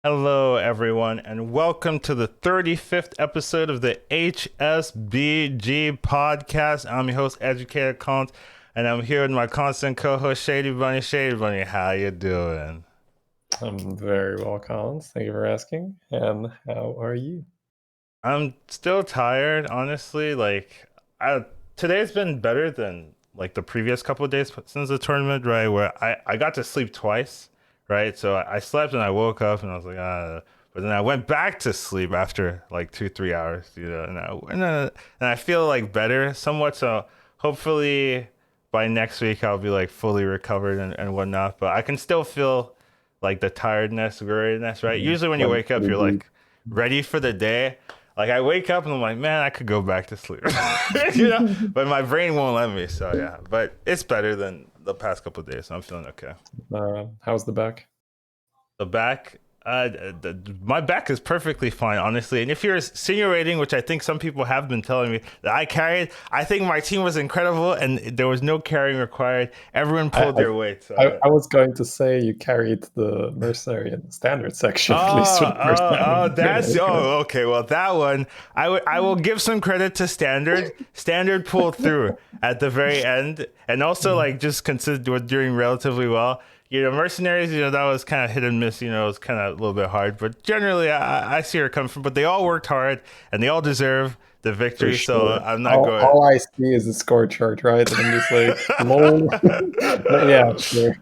Hello, everyone, and welcome to the 35th episode of the HSBG podcast. I'm your host, Educatedcollins, and I'm here with my constant co-host, Shady Bunny. Shady Bunny, how you doing? I'm very well, Collins. Thank you for asking. And how are you? I'm still tired, honestly. I, today's been better than the previous couple of days since the tournament, right? Where I got to sleep twice, right? So I slept and I woke up and I was like, but then I went back to sleep after like 2, 3 hours, and I feel like better somewhat. So hopefully by next week I'll be like fully recovered and whatnot. But I can still feel like the tiredness, weariness, right? Usually when you wake What up, did you're you? like ready for the day. Like I wake up and I'm like, man, I could go back to sleep, you know. But my brain won't let me. So yeah, but it's better than the past couple of days. So I'm feeling okay. How's the back? The back, my back is perfectly fine, honestly. And if you're insinuating, which I think some people have been telling me that I carried, I think my team was incredible and there was no carrying required. Everyone I, pulled their weight. So I was going to say you carried the mercenary in the standard section at least for Oh, the first oh, time in oh, the that's tournament. okay. Well, that one, I will give some credit to Standard. Standard pulled through at the very end, and also like just considered doing relatively well. Mercenaries, that was kind of hit and miss. It was kind of a little bit hard, but generally, I see where it comes from. But they all worked hard, and they all deserve the For victory. So sure. I'm not going. All I see is the score chart, right? And I'm just like, lol. But yeah, sure.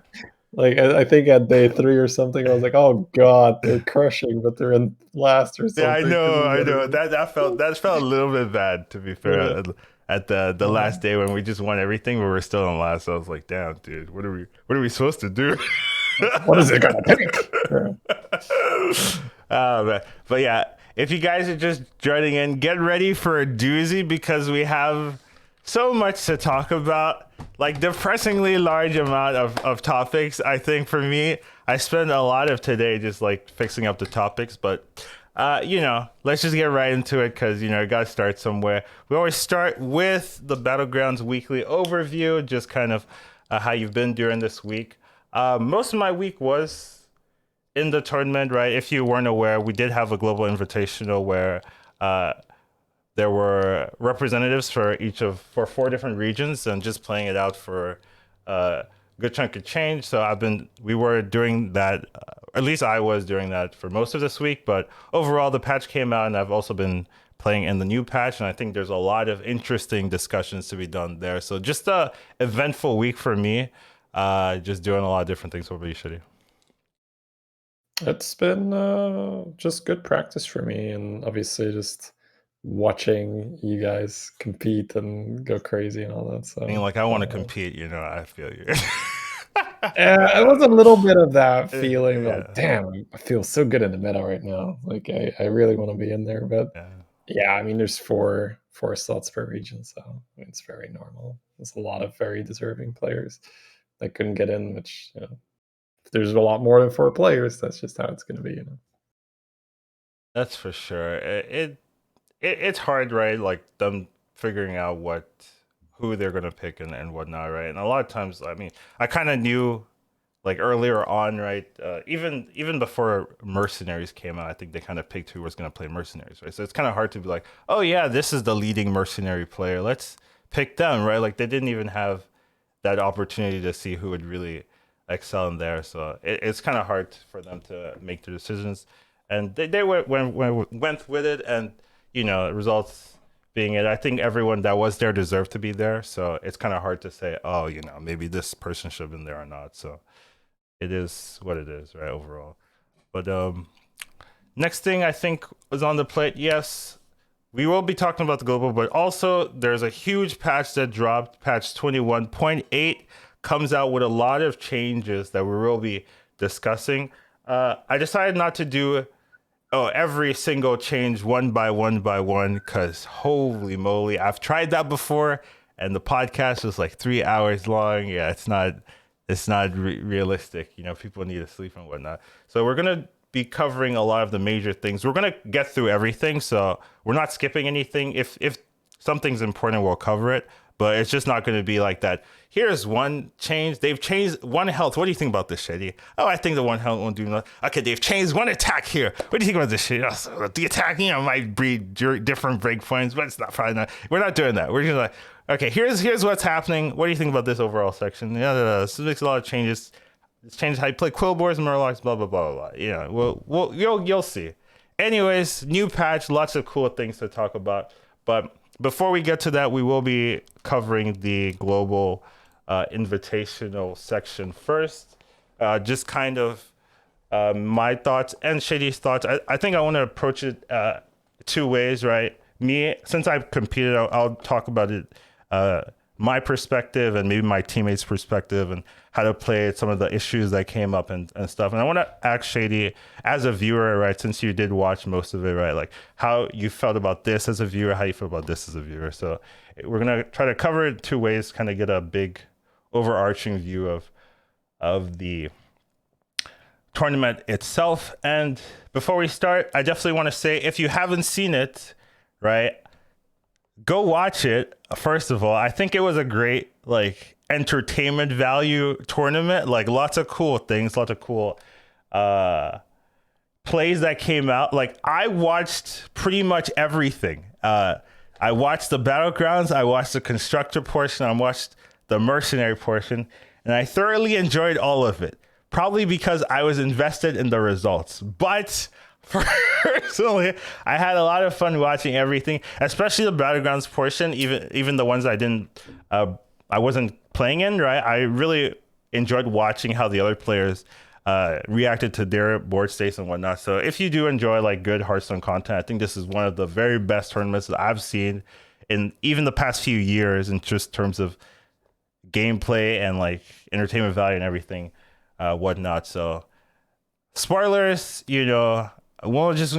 Like I think at day three or something, I was like, "Oh God, they're crushing, but they're in last or Yeah, I something." Because know, of I what it know. was. That felt a little bit bad, to be Yeah. fair. At the last day when we just won everything, but we're still in last. So I was like, damn, dude, what are we supposed to do? What is it gonna take? Yeah. But yeah, if you guys are just joining in, get ready for a doozy because we have so much to talk about. Like depressingly large amount of topics. I think for me, I spent a lot of today just like fixing up the topics, but let's just get right into it because you gotta start somewhere. We always start with the Battlegrounds weekly overview, just kind of how you've been during this week. Most of my week was in the tournament, right? If you weren't aware, we did have a global invitational where uh, there were representatives for 4 different regions and just playing it out for a good chunk of change. So we were doing that, at least I was doing that for most of this week. But overall, the patch came out, and I've also been playing in the new patch, and I think there's a lot of interesting discussions to be done there. So just a eventful week for me. Just doing a lot of different things. What about you, Shitty? It's been just good practice for me, and obviously just watching you guys compete and go crazy and all that. I mean, So like I want to compete, I feel you. it was a little bit of that feeling, like, Yeah, damn, I feel so good in the meta right now. Like I really want to be in there, but yeah. yeah, I mean, there's four slots per region, so it's very normal. There's a lot of very deserving players that couldn't get in, which if there's a lot more than four players, that's just how it's going to be. That's for sure. It's hard, right? Like them figuring out who they're gonna pick and whatnot, right? And a lot of times, I mean, I kind of knew like earlier on, right? Even before Mercenaries came out, I think they kind of picked who was gonna play Mercenaries, right? So it's kind of hard to be like, oh yeah, this is the leading Mercenary player. Let's pick them, right? Like they didn't even have that opportunity to see who would really excel in there. So it's kind of hard for them to make their decisions. And they went with it, and results being it. I think everyone that was there deserved to be there. So it's kind of hard to say, oh, maybe this person should have been there or not. So it is what it is, right? Overall. But next thing I think was on the plate. Yes, we will be talking about the global, but also there's a huge patch that dropped. Patch 21.8 comes out with a lot of changes that we will be discussing. I decided not to do every single change one by one because holy moly, I've tried that before, and the podcast was like 3 hours long. Yeah, it's not realistic. People need to sleep and whatnot. So we're gonna be covering a lot of the major things. We're gonna get through everything, so we're not skipping anything. If something's important, we'll cover it. but it's just not going to be like that. Here's one change. They've changed one health. What do you think about this, Shady? Oh, I think the one health won't do nothing. Okay, they've changed one attack here. What do you think about this shit? Oh, so the attack, might breed different breakpoints, but it's not probably not. We're not doing that. We're just like, okay, here's what's happening. What do you think about this overall section? This makes a lot of changes. It's changed how you play Quillboars, Murlocs, blah blah blah blah. You'll see. Anyways, new patch, lots of cool things to talk about. But before we get to that, we will be covering the global invitational section first. Just kind of my thoughts and Shady's thoughts. I think I want to approach it two ways, right? Me, since I've competed, I'll talk about it, my perspective and maybe my teammates' perspective and how to play some of the issues that came up and stuff. And I want to ask Shady, as a viewer, right, since you did watch most of it, right, like how you felt about this as a viewer, how you feel about this as a viewer. So we're going to try to cover it two ways, kind of get a big overarching view of the tournament itself. And before we start, I definitely want to say, if you haven't seen it, right, go watch it. First of all, I think it was a great entertainment value tournament. Like lots of cool things, lots of cool plays that came out. Like I watched pretty much everything. I watched the Battlegrounds, I watched the constructor portion, I watched the mercenary portion, and I thoroughly enjoyed all of it. Probably because I was invested in the results. But personally, I had a lot of fun watching everything, especially the Battlegrounds portion, even the ones I wasn't playing in, right? I really enjoyed watching how the other players reacted to their board states and whatnot. So if you do enjoy good Hearthstone content, I think this is one of the very best tournaments that I've seen in even the past few years in just terms of gameplay and entertainment value and everything, whatnot. So spoilers, we'll just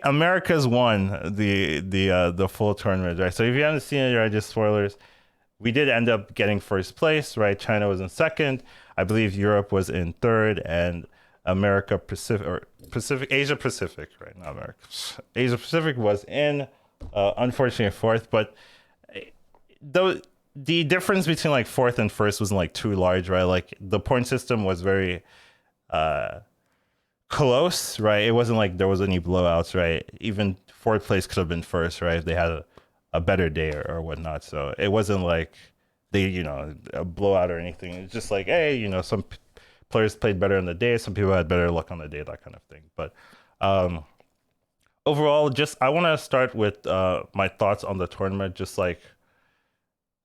America's won the full tournament, right? So if you haven't seen it, right, just spoilers. We did end up getting first place, right? China was in second. I believe Europe was in third, and Asia Pacific, right? Not America. Asia Pacific was in, unfortunately, fourth. But the difference between fourth and first wasn't too large, right? The point system was very close, right? It wasn't there was any blowouts, right? Even fourth place could have been first, right? If they had a better day or whatnot. So it wasn't they, a blowout or anything. It's just hey, some players played better on the day. Some people had better luck on the day, that kind of thing. But overall, I want to start with my thoughts on the tournament, just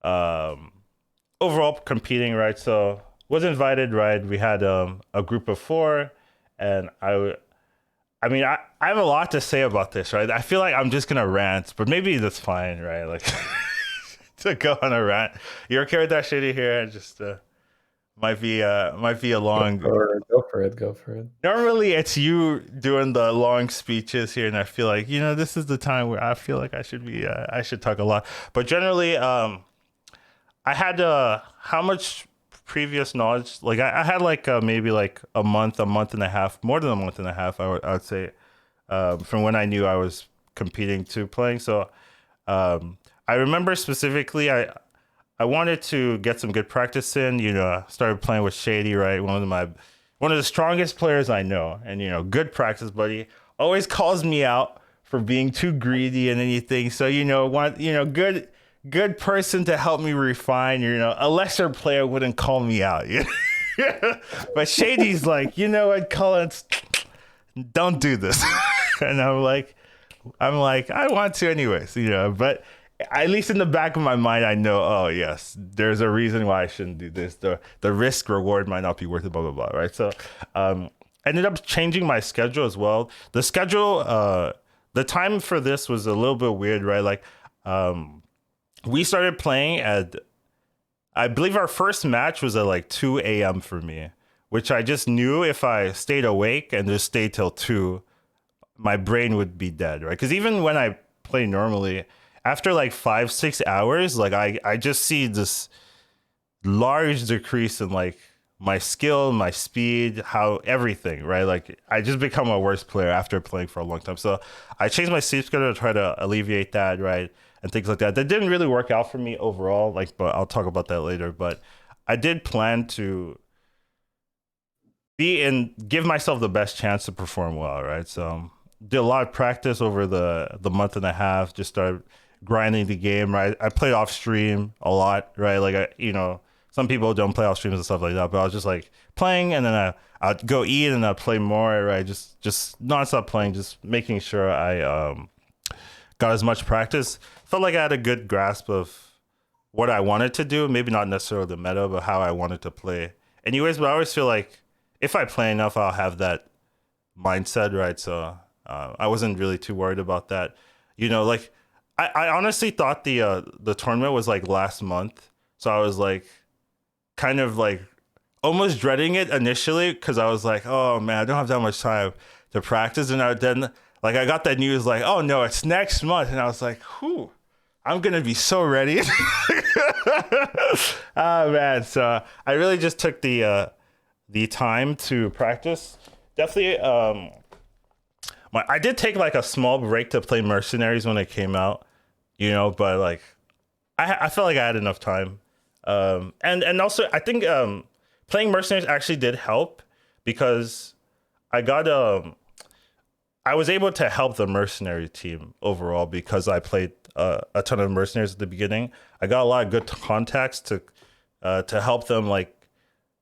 overall competing, right? So was invited, right? We had a group of 4, and I have a lot to say about this, right? I feel like I'm just gonna rant, but maybe that's fine, right? To go on a rant. You okay with that, Shady? Here, just might be a long. Go for it. Normally, it's you doing the long speeches here, and I feel like this is the time where I feel like I should talk a lot. But generally, I had how much previous knowledge? I had maybe a month and a half, more than a month and a half, I would say, from when I knew I was competing to playing. So I remember specifically I wanted to get some good practice in. Started playing with Shady, right? One of the strongest players I know, and good practice, buddy. Always calls me out for being too greedy and anything. So good person to help me refine. A lesser player wouldn't call me out. But Shady's what, Collins, don't do this. And I'm like, I want to anyways, but at least in the back of my mind, I know, oh yes, there's a reason why I shouldn't do this. The risk reward might not be worth it, blah, blah, blah. Right. So, I ended up changing my schedule as well. The schedule, the time for this was a little bit weird, right? We started playing at, I believe our first match was at 2 a.m. for me, which I just knew if I stayed awake and just stayed till 2, my brain would be dead, right? Because even when I play normally, after 5-6 hours, I just see this large decrease in my skill, my speed, how everything, right? I just become a worse player after playing for a long time. So I changed my sleep schedule to try to alleviate that, right? and things like that. That didn't really work out for me overall. Like, but I'll talk about that later. But I did plan to give myself the best chance to perform well, right? So did a lot of practice over the month and a half. Just started grinding the game, right? I played off stream a lot, right? Like some people don't play off streams and stuff like that, but I was just like playing, and then I'd go eat and I'd play more, right? Just nonstop playing, just making sure I got as much practice. Felt like I had a good grasp of what I wanted to do. Maybe not necessarily the meta, but how I wanted to play. Anyways, but I always feel like if I play enough, I'll have that mindset, right? So I wasn't really too worried about that. Like I honestly thought the tournament was like last month, so I was like kind of like almost dreading it initially because I was like, oh man, I don't have that much time to practice, and then like I got that news like, oh no, it's next month, and I was like, whew. I'm gonna be so ready. Oh man, so I really just took the time to practice. Definitely, I did take like a small break to play Mercenaries when it came out, but like I felt like I had enough time, and also I think playing Mercenaries actually did help because I got I was able to help the mercenary team overall because I played a ton of mercenaries at the beginning. I got a lot of good contacts to help them like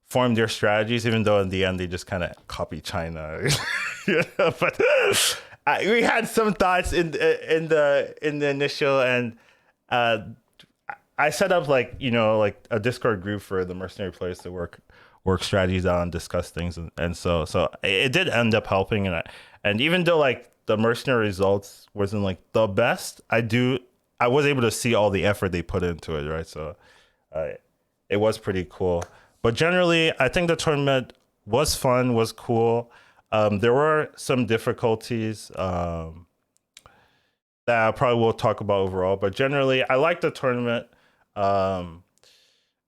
form their strategies, even though in the end they just kind of copy China. But we had some thoughts in the initial, and uh, I set up like like a Discord group for the mercenary players to work strategies out and discuss things, and so it did end up helping, and even though like the mercenary results wasn't like the best, I was able to see all the effort they put into it, right? So uh, it was pretty cool. But generally, I think the tournament was fun, was cool. There were some difficulties that I probably will talk about overall, but generally, I liked the tournament. Um,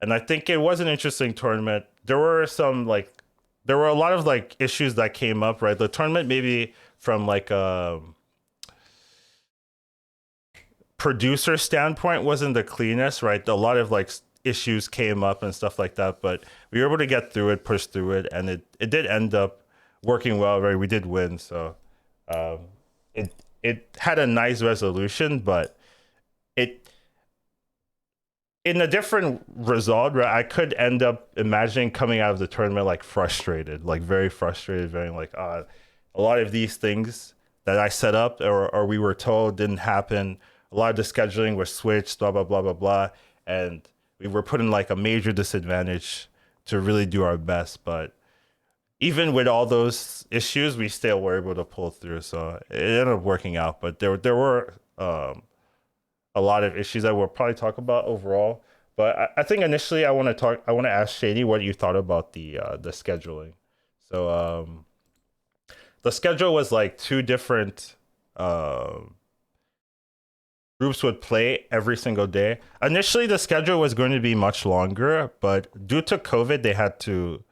and I think it was an interesting tournament. There were a lot of like issues that came up, right? The tournament maybe from like a producer standpoint wasn't the cleanest, right? A lot of like issues came up and stuff like that, but we were able to get through it, push through it, and it did end up working well, right? We did win, so um, it had a nice resolution, but it in a different result, right? I could end up imagining coming out of the tournament like frustrated, like very frustrated, very like a lot of these things that I set up or we were told didn't happen. A lot of the scheduling was switched, blah blah blah blah blah, and we were put in like a major disadvantage to really do our best. But even with all those issues, we still were able to pull through. So it ended up working out. But there were a lot of issues that we'll probably talk about overall. But I think initially I want to ask Shady what you thought about the scheduling. So the schedule was like two different groups would play every single day. Initially the schedule was going to be much longer, but due to COVID they had to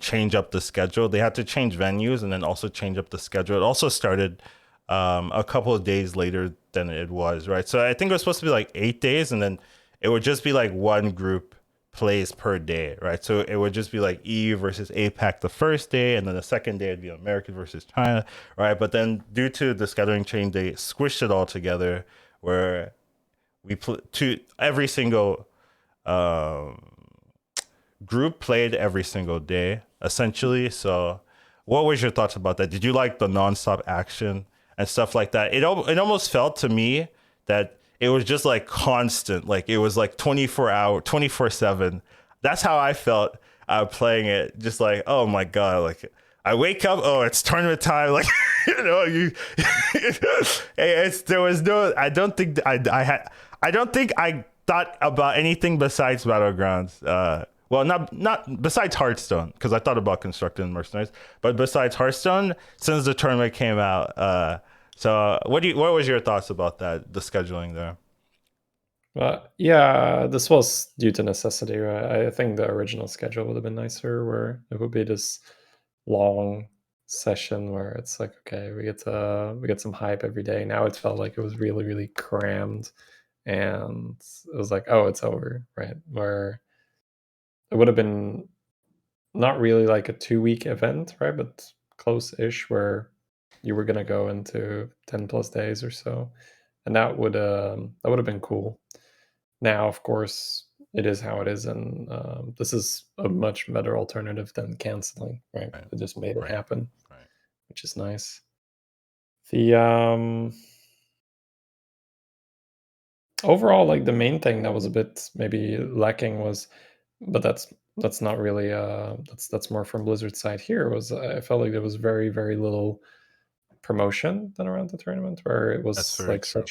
change up the schedule. They had to change venues and then also change up the schedule. It also started a couple of days later than it was, right? So I think it was supposed to be like 8 days, and then it would just be like one group plays per day, right? So it would just be like EU versus APAC the first day, and then the second day it'd be American versus China, right? But then due to the scheduling change, they squished it all together where to every single um, group played every single day essentially. So what was your thoughts about that? Did you like the nonstop action and stuff like that? It almost felt to me that it was just like constant, like it was like 24-hour 24/7. That's how I felt playing it. Just like, oh my god, like I wake up, oh, it's tournament time. Like you it's there was no, I don't think I don't think I thought about anything besides Battlegrounds. Well, not besides Hearthstone, because I thought about constructing mercenaries, but besides Hearthstone, since the tournament came out. So what was your thoughts about that, the scheduling there? Yeah, this was due to necessity, right? I think the original schedule would have been nicer, where it would be this long session where it's like, okay, we get some hype every day. Now it felt like it was really, really crammed, and it was like, oh, it's over, right? Where it would have been not really like a 2-week event, right? But close-ish, where you were gonna go into 10 plus days or so, and that would have been cool. Now, of course, it is how it is, and this is a much better alternative than canceling, right? Right. It just made it Right. happen, Right. which is nice. The overall, like the main thing that was a bit maybe lacking was, but that's not really that's more from Blizzard's side here, was I felt like there was very, very little promotion done around the tournament, where it That's was very like true.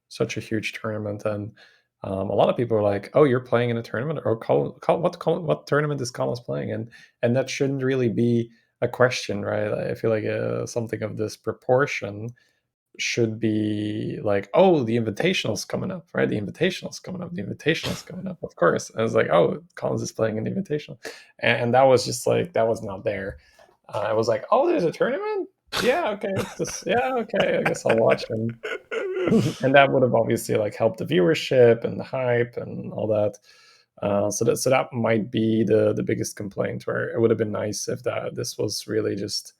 such a huge tournament, and a lot of people are like, "Oh, you're playing in a tournament, or what tournament is Collins playing?" And that shouldn't really be a question, right? I feel like something of this proportion should be like, "Oh, the invitational's coming up, right? The invitational's coming up. The invitational's coming up." Of course, I was like, "Oh, Collins is playing an invitational," and that was just like that was not there. I was like, "Oh, there's a tournament? Yeah, okay, it's this. Yeah, okay, I guess I'll watch." And and that would have obviously like helped the viewership and the hype and all that. So that might be the biggest complaint. Where it would have been nice if that this was really just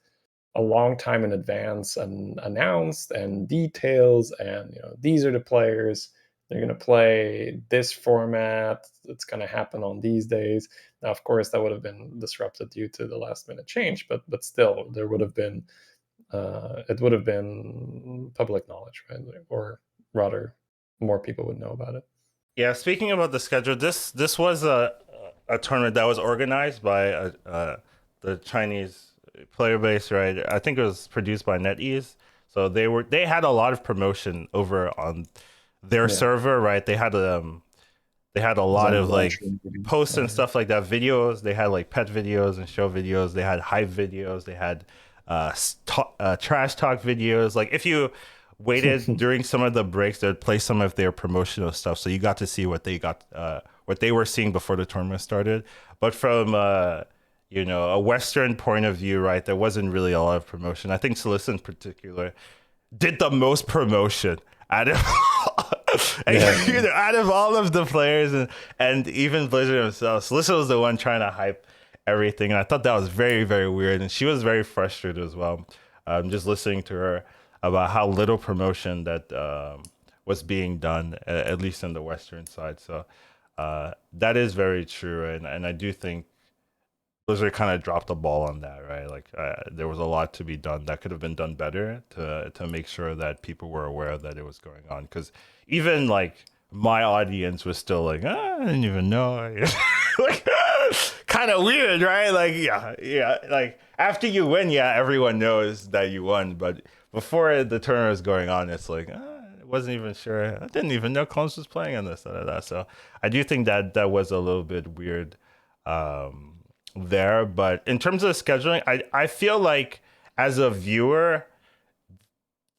a long time in advance and announced, and details, and these are the players, they're going to play this format, it's going to happen on these days. Now, of course, that would have been disrupted due to the last minute change, but still there would have been it would have been public knowledge, right? Or rather, more people would know about it. Yeah, speaking about the schedule, this was a tournament that was organized by the Chinese player base, right? I think it was produced by NetEase. So they had a lot of promotion over on their Yeah, server, right? They had a it was lot on the of launch like room maybe. posts and Yeah. stuff like that, videos. They had like pet videos and show videos. They had hype videos. They had trash talk videos. Like if you waited during some of the breaks, they'd play some of their promotional stuff, so you got to see what they were seeing before the tournament started. But from a Western point of view, right, there wasn't really a lot of promotion. I think Celeste in particular did the most promotion out of Yeah, out of all of the players, and even Blizzard themselves. Celeste was the one trying to hype everything, and I thought that was very, very weird, and she was very frustrated as well. Just listening to her about how little promotion that was being done, at least in the Western side. So that is very true, and I do think Blizzard kind of dropped the ball on that, right? Like there was a lot to be done that could have been done better to make sure that people were aware that it was going on. Because even like my audience was still like, I didn't even know, like kind of weird, right? Like yeah, like after you win, yeah, everyone knows that you won, but before the tournament was going on, it's like. I wasn't even sure. I didn't even know Clones was playing on this. So I do think that that was a little bit weird. Um, there. But in terms of scheduling, I feel like as a viewer,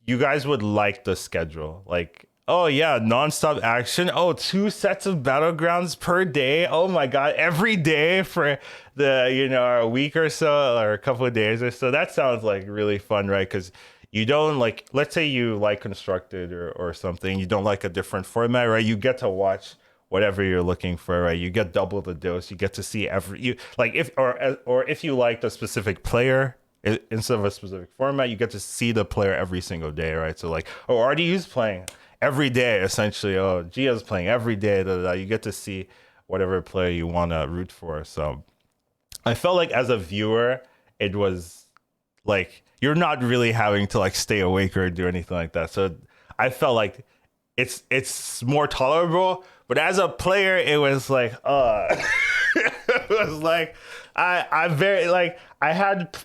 you guys would like the schedule. Like, oh yeah, nonstop action. Oh, 2 sets of battlegrounds per day. Oh my god, every day for a week or so, or a couple of days or so. That sounds like really fun, right? Because you don't like, let's say you like constructed or something, you don't like a different format, right? You get to watch whatever you're looking for, right? You get double the dose. You get to see every you like if or if you like a specific player instead of a specific format, you get to see the player every single day, right? So like, oh, RDU's playing every day essentially. Oh, Gia's playing every day. You get to see whatever player you want to root for. So I felt like as a viewer, it was like you're not really having to like stay awake or do anything like that. So I felt like it's more tolerable. But as a player, it was like, it was like I very like I had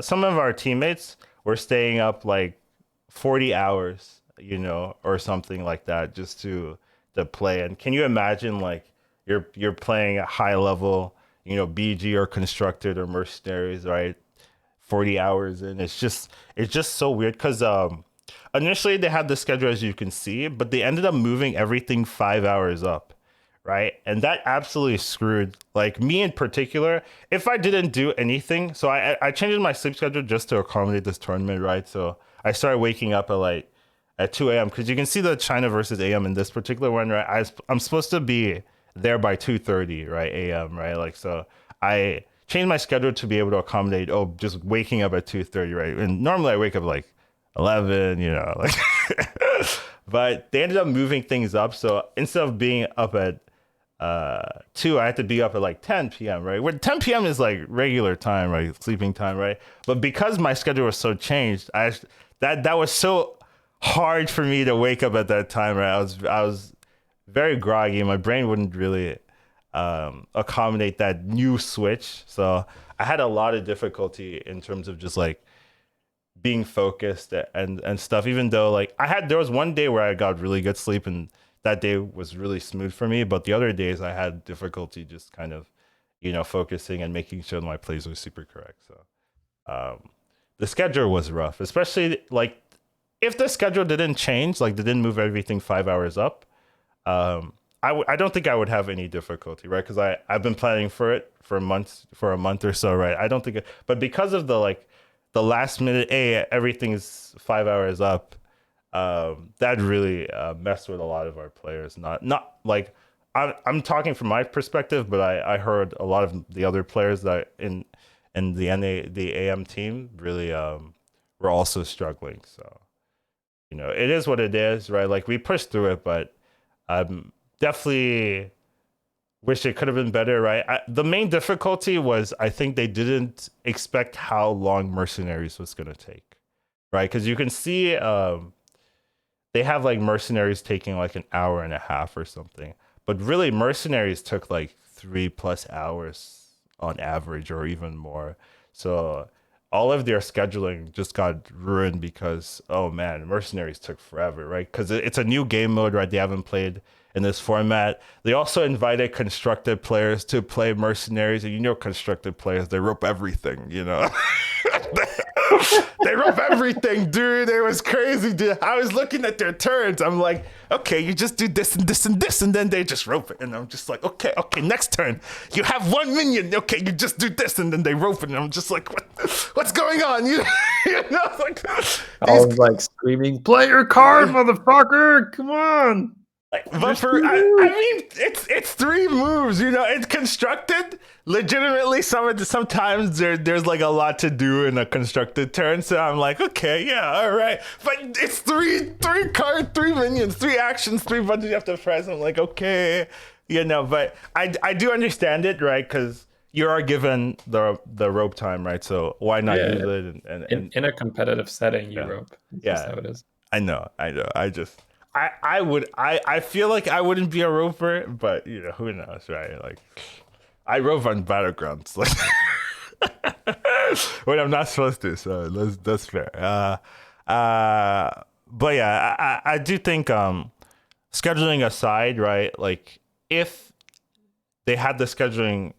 some of our teammates were staying up like 40 hours, or something like that just to play. And can you imagine like you're playing a high level, BG or constructed or mercenaries, right? 40 hours in. It's just so weird because initially they had the schedule as you can see, but they ended up moving everything 5 hours up, right? And that absolutely screwed like me in particular. If I didn't do anything, so I changed my sleep schedule just to accommodate this tournament, right? So I started waking up at 2 a.m. because you can see the China versus AM in this particular one, right? I'm supposed to be there by 2:30, right, a.m., right? Like so I changed my schedule to be able to accommodate just waking up at 2:30, right? And normally I wake up like 11, like but they ended up moving things up. So instead of being up at 2, I had to be up at like 10 p.m., right? Where 10 p.m. is like regular time, right? Sleeping time, right? But because my schedule was so changed, that was so hard for me to wake up at that time, right? I was very groggy. My brain wouldn't really accommodate that new switch. So I had a lot of difficulty in terms of just like being focused and stuff. Even though like there was one day where I got really good sleep and that day was really smooth for me, but the other days I had difficulty just kind of focusing and making sure my plays were super correct. So the schedule was rough, especially like if the schedule didn't change, like they didn't move everything 5 hours up. I don't think I would have any difficulty, right? Because I've been planning for it for a month or so, right? I don't think but because of the last minute, everything's 5 hours up. That really messed with a lot of our players. Not like I'm talking from my perspective, but I heard a lot of the other players that in the AM team really were also struggling. So it is what it is, right? Like we pushed through it, but definitely wish it could have been better, right? The main difficulty was I think they didn't expect how long Mercenaries was going to take, right? Because you can see they have like Mercenaries taking like an hour and a half or something, but really Mercenaries took like 3+ hours on average or even more. So all of their scheduling just got ruined because, oh man, Mercenaries took forever, right? Because it's a new game mode, right? They haven't played in this format. They also invited constructed players to play Mercenaries, and constructed players, they rope everything, They rope everything, dude. It was crazy, dude. I was looking at their turns. I'm like, okay, you just do this and this and this, and then they just rope it. And I'm just like, okay, next turn. You have 1 minion. Okay, you just do this, and then they rope it. And I'm just like, what's going on? Like I was like screaming, "Play your card, motherfucker! Come on!" But I mean, it's 3 moves. It's constructed. Legitimately, sometimes there's like a lot to do in a constructed turn. So I'm like, okay, yeah, all right. But it's three cards, 3 minions, 3 actions, 3 buttons you have to press. I'm like, okay, But I do understand it, right? Because you are given the rope time, right? So why not use it? And in a competitive setting, you rope. That's how it is. I know. I feel like I wouldn't be a roper, but who knows, right? Like I rope on Battlegrounds, like when I'm not supposed to, so that's fair. But yeah, I do think scheduling aside, right? Like if they had the scheduling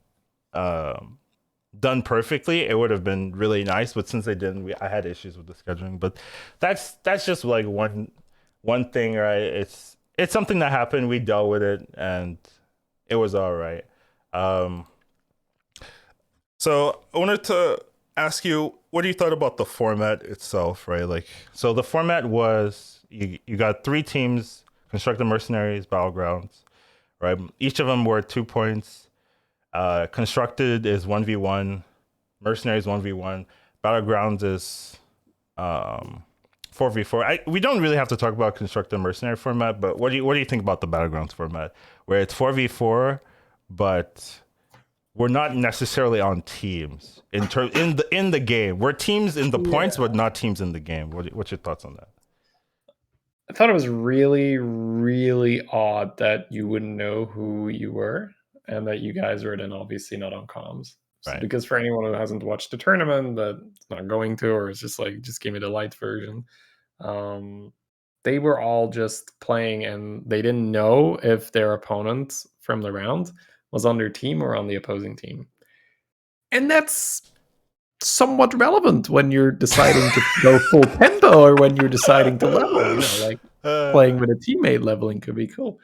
done perfectly, it would have been really nice. But since they didn't, I had issues with the scheduling. But that's just like one thing, right? It's something that happened. We dealt with it, and it was all right. So I wanted to ask you, what do you thought about the format itself, right? Like, so the format was you got 3 teams: Constructed Mercenaries, Battlegrounds, right? Each of them were 2 points. Constructed is 1v1, Mercenaries 1v1, Battlegrounds is 4v4. We don't really have to talk about constructed mercenary format, but what do you think about the Battlegrounds format, where it's 4v4, but we're not necessarily on teams in the game. We're teams in the points, but not teams in the game. What's your thoughts on that? I thought it was really, really odd that you wouldn't know who you were, and that you guys were then obviously not on comms. Right. Because for anyone who hasn't watched the tournament, that's not going to, or it's just like, just give me the light version. They were all just playing, and they didn't know if their opponent from the round was on their team or on the opposing team. And that's somewhat relevant when you're deciding to go full tempo or when you're deciding to level. Like playing with a teammate leveling could be cool.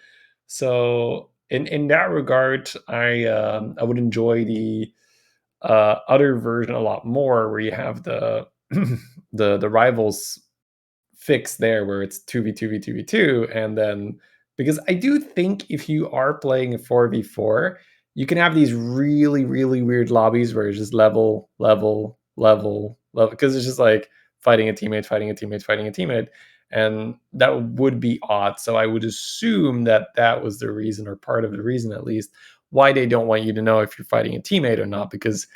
So in that regard, I would enjoy the other version a lot more, where you have the the rivals fix there, where it's 2v2v2v2, and then, because I do think if you are playing a 4v4, you can have these really really weird lobbies where it's just level, because it's just like fighting a teammate, fighting a teammate, fighting a teammate, and that would be odd. So I would assume that that was the reason, or part of the reason at least, why they don't want you to know if you're fighting a teammate or not, because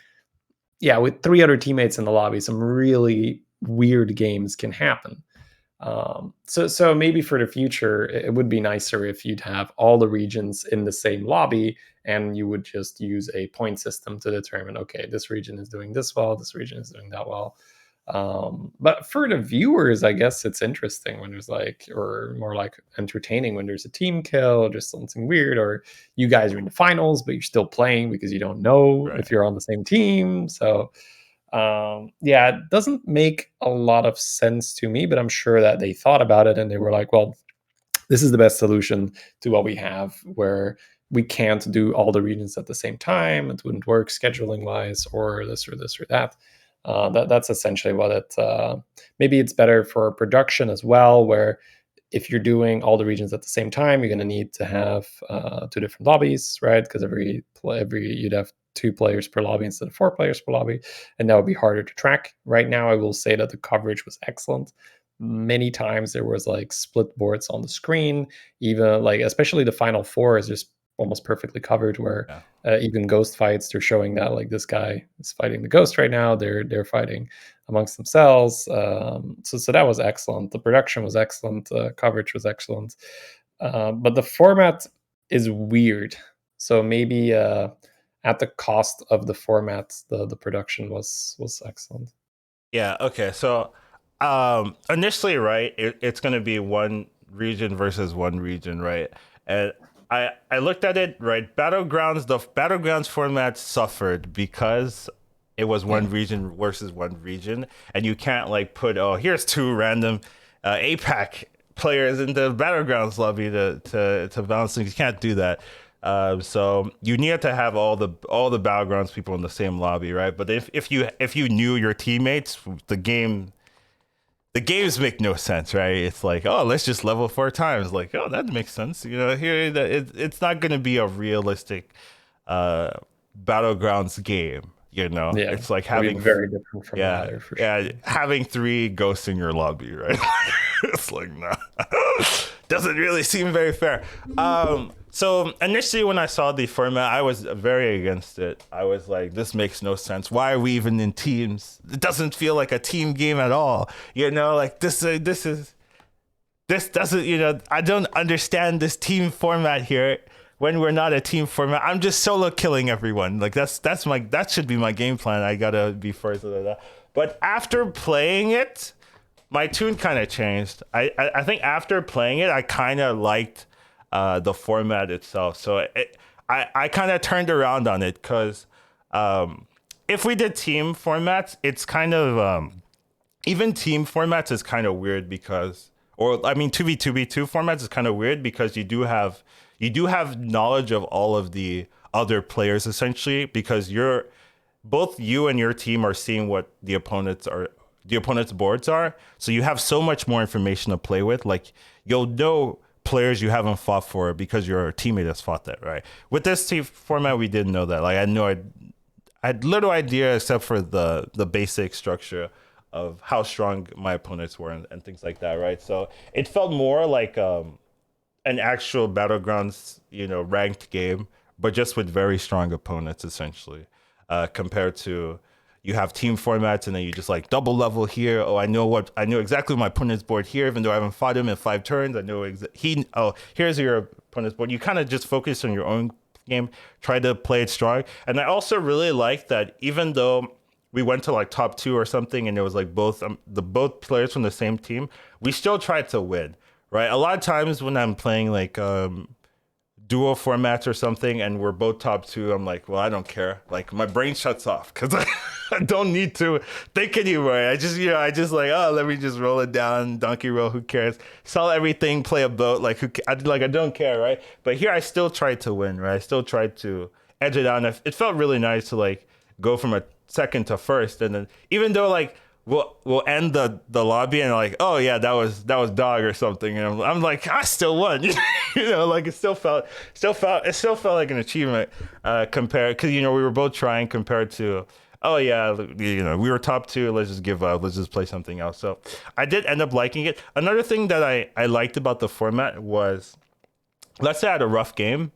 yeah, with three other teammates in the lobby, some really weird games can happen. So maybe for the future, it would be nicer if you'd have all the regions in the same lobby, and you would just use a point system to determine, okay, this region is doing this well, this region is doing that well. But for the viewers, I guess it's interesting when there's like, or more like entertaining when there's a team kill, or just something weird, or you guys are in the finals, but you're still playing because you don't know if Right. you're on the same team. So yeah, it doesn't make a lot of sense to me, but I'm sure that they thought about it and they were like, well, this is the best solution to what we have, where we can't do all the regions at the same time. It wouldn't work scheduling wise, or this or this or that. That's essentially what it. Maybe it's better for production as well, where if you're doing all the regions at the same time, you're going to need to have two different lobbies, right? Because every you'd have two players per lobby instead of four players per lobby, and that would be harder to track. Right now, I will say that the coverage was excellent. Many times there was like split boards on the screen, even like, especially the final four is just almost perfectly covered, where Yeah. even ghost fights, they're showing that like this guy is fighting the ghost right now, they're fighting amongst themselves. So that was excellent. The production was excellent. Coverage was excellent. But the format is weird. So maybe at the cost of the format, the production was excellent. Yeah. Okay. So, initially, right, it's going to be one region versus one region, right? And I looked at it, right. The Battlegrounds format suffered because it was Yeah. one region versus one region, and you can't like put, oh, here's two random APAC players in the Battlegrounds lobby to balance things. You can't do that. So you need to have all the Battlegrounds people in the same lobby, right? But if you knew your teammates, the games make no sense, right? It's like, oh, let's just level 4 times. Like, oh, that makes sense. Here it's not going to be a realistic uh, Battlegrounds game. Yeah. It's like It'll be having, very different from yeah, ladder for yeah, sure. having three ghosts in your lobby, right? It's like, no, doesn't really seem very fair. So initially when I saw the format, I was very against it. I was like, this makes no sense. Why are we even in teams? It doesn't feel like a team game at all. Like this doesn't, I don't understand this team format here when we're not a team format. I'm just solo killing everyone. Like that should be my game plan. I gotta be first. Blah, blah, blah. But after playing it, my tune kind of changed. I think after playing it, I kind of liked the format itself. So I kind of turned around on it because if we did team formats, it's kind of even team formats is kind of weird because, or I mean 2v2v2 formats is kind of weird because you do have knowledge of all of the other players essentially, because both you and your team are seeing what the opponent's boards are, so you have so much more information to play with. Like, you'll know players you haven't fought for because your teammate has fought that, right? With this team format, we didn't know that. Like, I had little idea except for the basic structure of how strong my opponents were, and things like that, right? So it felt more like an actual Battlegrounds, ranked game, but just with very strong opponents, essentially, compared to you have team formats and then you just like double level here. Oh, I know exactly my opponent's board here, even though I haven't fought him in 5 turns. I know here's your opponent's board. You kind of just focus on your own game, try to play it strong. And I also really like that even though we went to like top two or something, and it was like both players from the same team, we still tried to win, right? A lot of times when I'm playing like duo formats or something and we're both top two, I'm like, well, I don't care. Like my brain shuts off because I don't need to think anymore. I just like, oh, let me just roll it down, donkey roll. Who cares? Sell everything, play a boat. Like I don't care, right? But here I still tried to win, right? I still tried to edge it out. And it felt really nice to like go from a second to first, and then even though like we'll end the lobby and like, oh yeah, that was dog or something, and I'm like, I still won. Like it still felt like an achievement compared, because we were both trying compared to, oh yeah, we were top two, let's just give up, let's just play something else. So I did end up liking it. Another thing that I liked about the format was, let's say I had a rough game,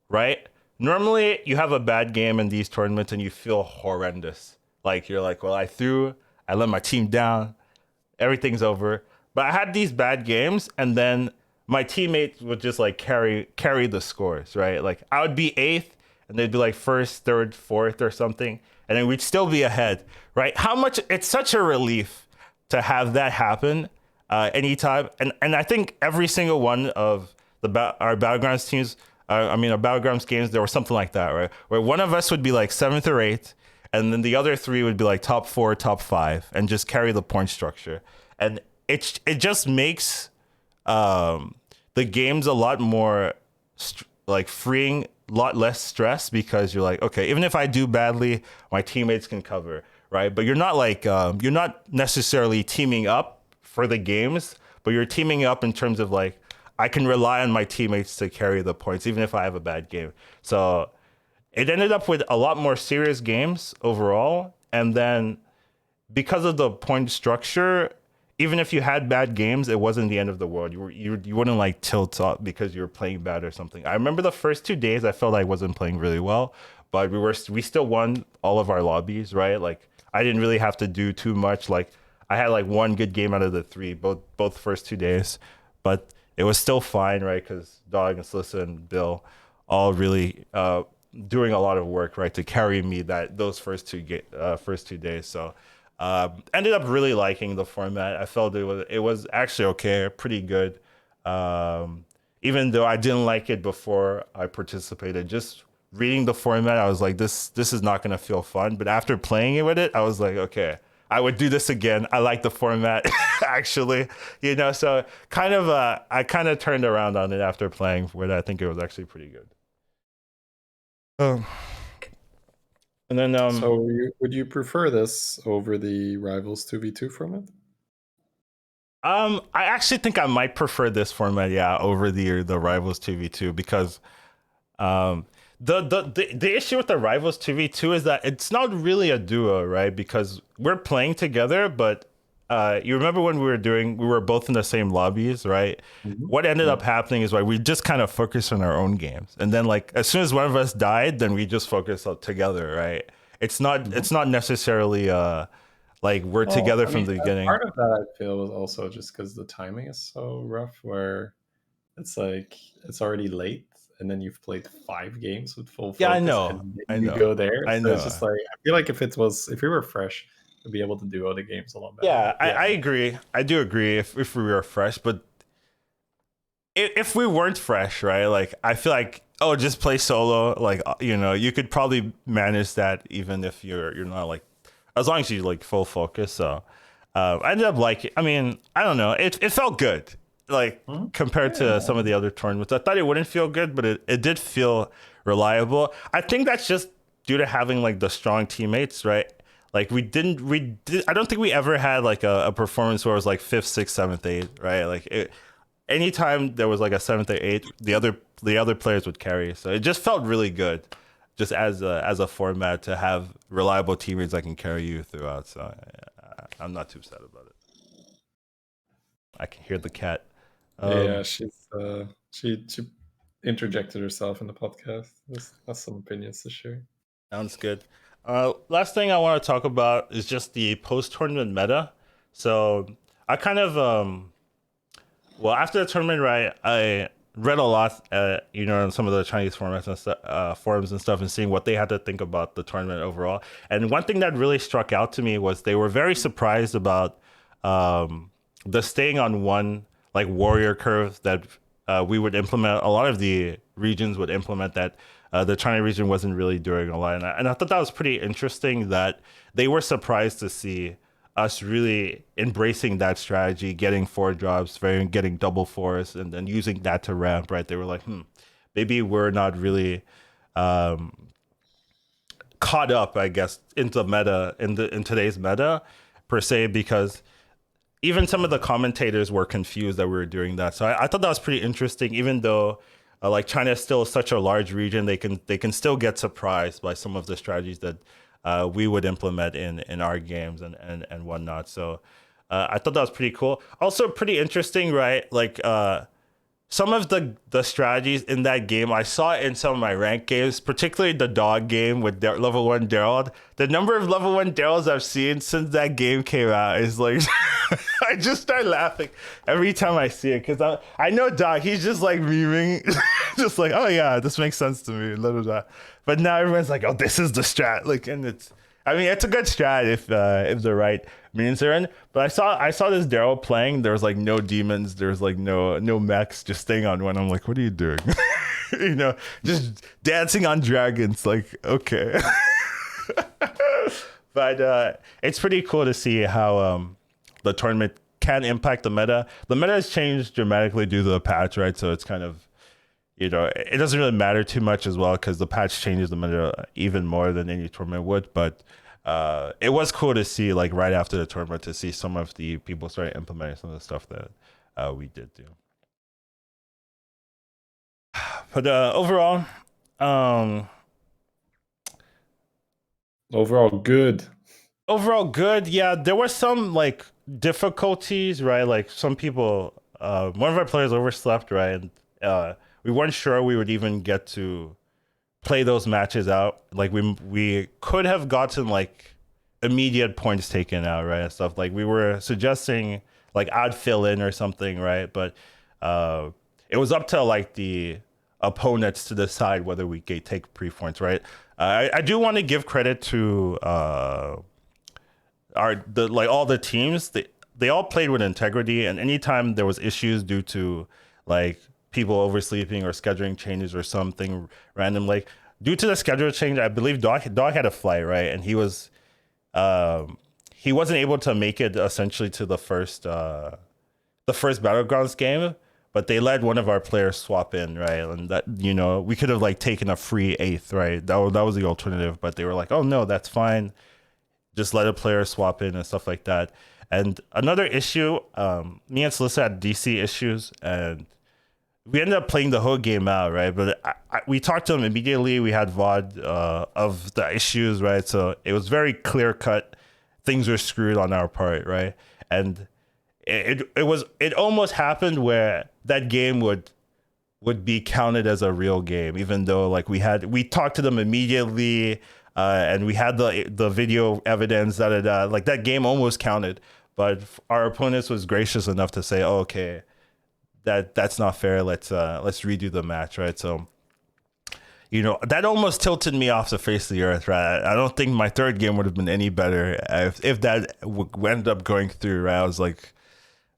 right? Normally you have a bad game in these tournaments and you feel horrendous. Like you're like, well, I let my team down, everything's over. But I had these bad games, and then my teammates would just like carry the scores, right? Like I would be eighth, and they'd be like first, third, fourth, or something, and then we'd still be ahead, right? How much it's such a relief to have that happen anytime, and I think every single one of our Battlegrounds teams, our Battlegrounds games, there was something like that, right? Where one of us would be like seventh or eighth, and then the other three would be like top four, top five, and just carry the point structure. And it just makes the games a lot more like freeing, a lot less stress, because you're like, okay, even if I do badly, my teammates can cover, right? But you're not like you're not necessarily teaming up for the games, but you're teaming up in terms of like, I can rely on my teammates to carry the points, even if I have a bad game. So it ended up with a lot more serious games overall. And then because of the point structure, even if you had bad games, it wasn't the end of the world. You wouldn't like tilt up because you were playing bad or something. I remember the first 2 days I felt I wasn't playing really well, but we still won all of our lobbies, right? Like I didn't really have to do too much. Like I had like one good game out of the three, both first 2 days, but it was still fine, right? Because Dog and Slissa and Bill all really doing a lot of work, right, to carry me those first 2 days. So ended up really liking the format. I felt it was actually okay, pretty good. Even though I didn't like it before I participated, just reading the format, I was like, this is not gonna feel fun. But after playing it with it, I was like, okay, I would do this again. I like the format actually, So I kind of turned around on it after playing with it. I think it was actually pretty good. Um, and then So would you prefer this over the Rivals 2v2 format? I actually think I might prefer this format, yeah, over the Rivals 2v2, because um the issue with the Rivals 2v2 is that it's not really a duo, right? Because we're playing together, but you remember when we were both in the same lobbies, right? Mhm. What ended Yeah. up happening is, like, we just kind of focused on our own games, and then like as soon as one of us died, then we just focused together, right? Mhm. It's not necessarily like we're Well, together I from mean, the beginning. part of that I feel was also just because the timing is so rough, where it's like it's already late, and then you've played 5 games with full Yeah, focus, and then I you know, go there. I So it's just know. like I feel like if we were fresh, we'd be able to do other games a lot better. Yeah, But yeah, I agree. I do agree if we were fresh, but if we weren't fresh, right? Like I feel like, oh, just play solo. Like you could probably manage that even if you're not like, as long as you like full focus. So I ended up like, I mean, I don't know. It felt good, like Mhm. compared Yeah, to some of the other tournaments. I thought it wouldn't feel good, but it did feel reliable. I think that's just due to having like the strong teammates, right? Like I don't think we ever had like a performance where it was like fifth, sixth, seventh, eighth, right? Like anytime there was like a seventh or eighth, the other players would carry. So it just felt really good, just as a format, to have reliable teammates that can carry you throughout. So I'm not too sad about it. I can hear the cat. yeah. Um, She interjected herself in the podcast. This has some opinions to share. Sounds good. Last thing I want to talk about is just the post tournament meta. So I kind of well, after the tournament, right, I read a lot, on some of the Chinese formats and forums and stuff, and seeing what they had to think about the tournament overall. And one thing that really struck out to me was they were very surprised about the staying on one like warrior curve that we would implement. A lot of the regions would implement that. The China region wasn't really doing a lot, and I thought that was pretty interesting that they were surprised to see us really embracing that strategy, getting 4 drops, getting double fours, and then using that to ramp. Right? They were like, maybe we're not really caught up, I guess, into meta in today's meta per se, because even some of the commentators were confused that we were doing that. So I thought that was pretty interesting, even though like China is still such a large region, they can still get surprised by some of the strategies that we would implement in our games and whatnot. So I thought that was pretty cool. Also pretty interesting, right? Like some of the strategies in that game, I saw it in some of my ranked games, particularly the dog game with level 1 Daryl. The number of level 1 Daryls I've seen since that game came out is like, I just start laughing every time I see it, because I know Dog, he's just like memeing, just like, oh yeah, this makes sense to me, blah, blah, blah. But now everyone's like, oh, this is the strat. Like, and it's a good strat if the right minions are in. But I saw this Daryl playing. There was like no demons. There was like no mechs, just staying on one. I'm like, what are you doing? Just dancing on dragons. Like, okay. But it's pretty cool to see how the tournament can impact the meta. The meta has changed dramatically due to the patch, right? So it's kind of, it doesn't really matter too much as well, because the patch changes the meta even more than any tournament would. But it was cool to see, like, right after the tournament, to see some of the people start implementing some of the stuff that we did do. But overall, good. Overall good. Yeah, there were some like difficulties, right? Like some people, one of our players overslept, right? And we weren't sure we would even get to play those matches out. Like we could have gotten like immediate points taken out, right? And stuff like we were suggesting like I'd fill in or something, right? But it was up to like the opponents to decide whether we could take pre-points, right? I do want to give credit to all the teams. They all played with integrity, and anytime there was issues due to like people oversleeping or scheduling changes or something random, like due to the schedule change, I believe Dog had a flight, right? And he wasn't able to make it essentially to the first Battlegrounds game, but they let one of our players swap in, right? And that, we could have like taken a free 8th, right? That was the alternative, but they were like, oh no, that's fine, just let a player swap in and stuff like that. And another issue, me and Celissa had DC issues, and we ended up playing the whole game out, right? But we talked to them immediately. We had VOD of the issues, right? So it was very clear cut. Things were screwed on our part, right? And it almost happened where that game would be counted as a real game, even though like we talked to them immediately, and we had the video evidence that like that game almost counted, but our opponents was gracious enough to say, oh, okay, that's not fair. Let's redo the match, right? So, that almost tilted me off the face of the earth, right? I don't think my third game would have been any better if that ended up going through, right? I was like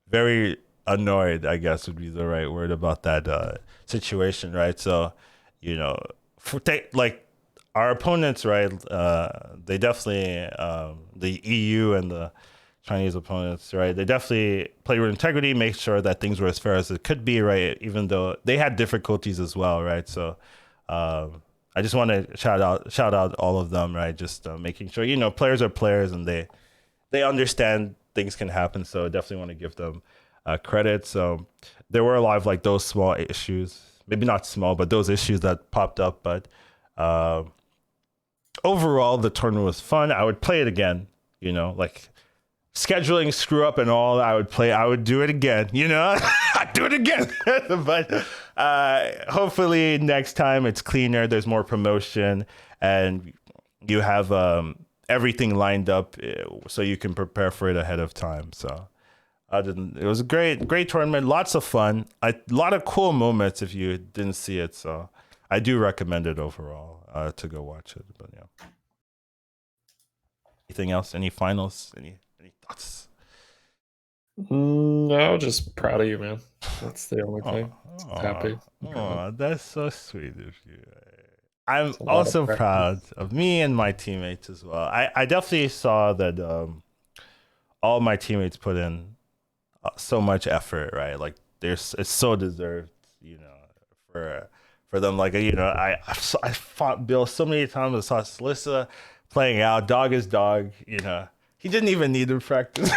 very annoyed, I guess would be the right word, about that situation, right? So, like our opponents, right? They definitely, the EU and the Chinese opponents, right? They definitely played with integrity, make sure that things were as fair as it could be, right? Even though they had difficulties as well, right? So I just want to shout out all of them, right? Just making sure, players are players, and they understand things can happen. So definitely want to give them credit. So there were a lot of like those small issues, maybe not small, but those issues that popped up. But overall, the tournament was fun. I would play it again, like scheduling screw up and all. I would do it again, I'd do it again. But hopefully next time it's cleaner, there's more promotion, and you have everything lined up so you can prepare for it ahead of time. So it was a great tournament, lots of fun, a lot of cool moments if you didn't see it. So I do recommend it overall to go watch it. But yeah, anything else, any finals, any thoughts? No, just proud of you, man. That's the only Oh, thing. Just oh, happy. I'm proud. oh, that's so sweet of you. I'm It's a lot of also proud practice. of me and my teammates as well. I definitely saw that all my teammates put in so much effort, right? Like there's it's so deserved, you know, for them. Like I fought Bill so many times. I saw Salissa playing out. Dog is dog. You know, he didn't even need to practice.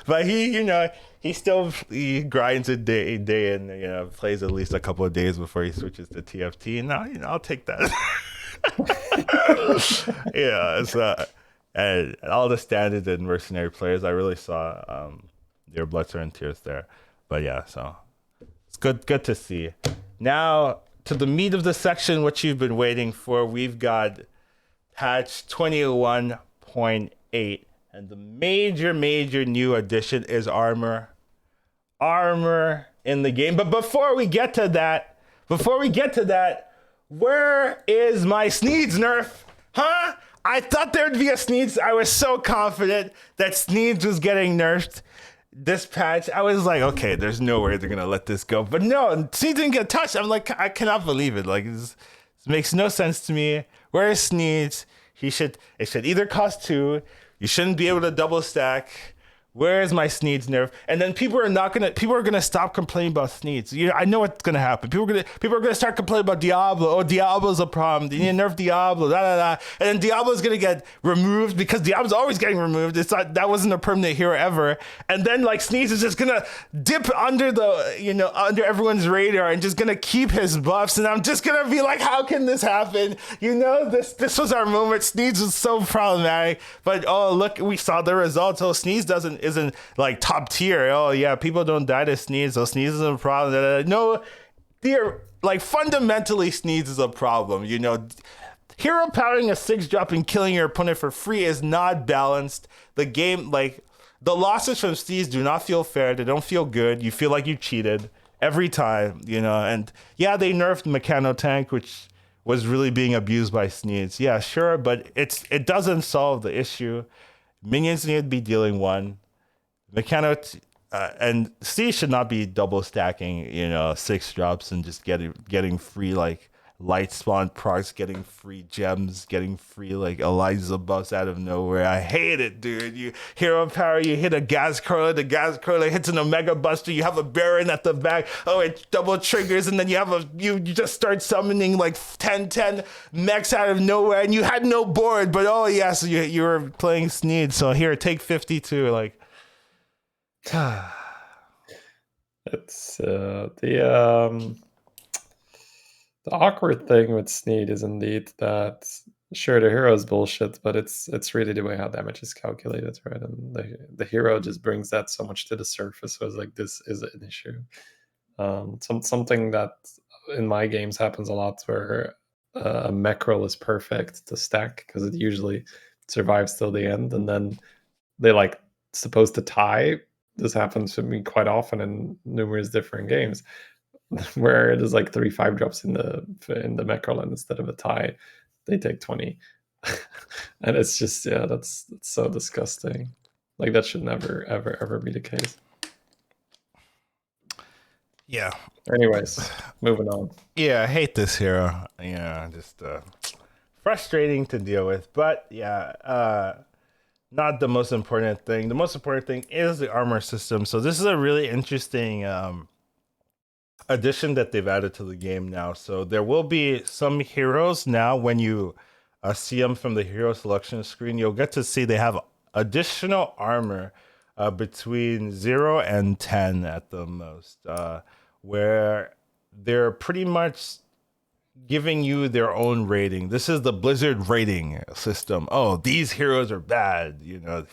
But he still he grinds it day and plays at least a couple of days before he switches to TFT. And now I'll take that. Yeah, it's and all the standard and mercenary players. I really saw their blood, sweat, and tears there. But yeah, so it's good to see. Now to the meat of the section, what you've been waiting for. We've got patch 21.8, and the major new addition is armor in the game. But before we get to that, where is my Sneeds nerf? Huh? I thought there'd be a Sneeds. I was so confident that Sneeds was getting nerfed this patch. I was like, okay, there's no way they're gonna let this go. But no, Sneeds didn't get touched. I'm like, I cannot believe it. Like, this makes no sense to me. Where is Sneeds? It should either cost 2. You shouldn't be able to double stack. Where is my Sneeds nerf? And then people are gonna stop complaining about Sneeds. I know what's gonna happen. People are gonna start complaining about Diablo. Oh, Diablo's a problem. You need to nerf Diablo. Da da da. And then Diablo's gonna get removed because Diablo's always getting removed. It's not that wasn't a permanent hero ever. And then like Sneeds is just gonna dip under under everyone's radar and just gonna keep his buffs. And I'm just gonna be like, how can this happen? This was our moment. Sneeds was so problematic, but oh look, we saw the results. Oh, Sneeds isn't like top tier. Oh yeah, people don't die to Sneeds, so Sneeds is a problem. No, dear, like fundamentally Sneeds is a problem. Hero powering a 6-drop and killing your opponent for free is not balanced. The game, like the losses from Sneeds do not feel fair. They don't feel good. You feel like you cheated every time, and yeah, they nerfed Mechano Tank, which was really being abused by Sneeds. Yeah, sure, but it doesn't solve the issue. Minions need to be dealing one. And C should not be double stacking, 6 drops and just getting free like light spawn procs, getting free gems, getting free like Eliza buffs out of nowhere. I hate it, dude. You hero power, you hit a gas curler, the gas curler hits an Omega Buster, you have a Baron at the back, oh it double triggers, and then you just start summoning like 10 mechs out of nowhere, and you had no board, but oh yes, you were playing Sneed, so here, take 52, like It's the awkward thing with Sneed is indeed that sure the hero is bullshit, but it's really the way how damage is calculated, right? And the hero just brings that so much to the surface. So it's like this is an issue. Something that in my games happens a lot where a mech roll is perfect to stack because it usually survives till the end, and then they like supposed to tie. This happens to me quite often in numerous different games where it is like 3 5 drops in the mech roll, and instead of a tie, they take 20. And it's just that's so disgusting. Like that should never ever be the case. yeah. Anyways, moving on. Yeah, I hate this hero. Yeah, just frustrating to deal with. But yeah, not the most important thing. The most important thing is the armor system. So this is a really interesting addition that they've added to the game now. So there will be some heroes now when you see them from the hero selection screen. You'll get to see they have additional armor between 0 and 10 at the most, where they're pretty much giving you their own rating. This is the Blizzard rating system. Oh, these heroes are bad,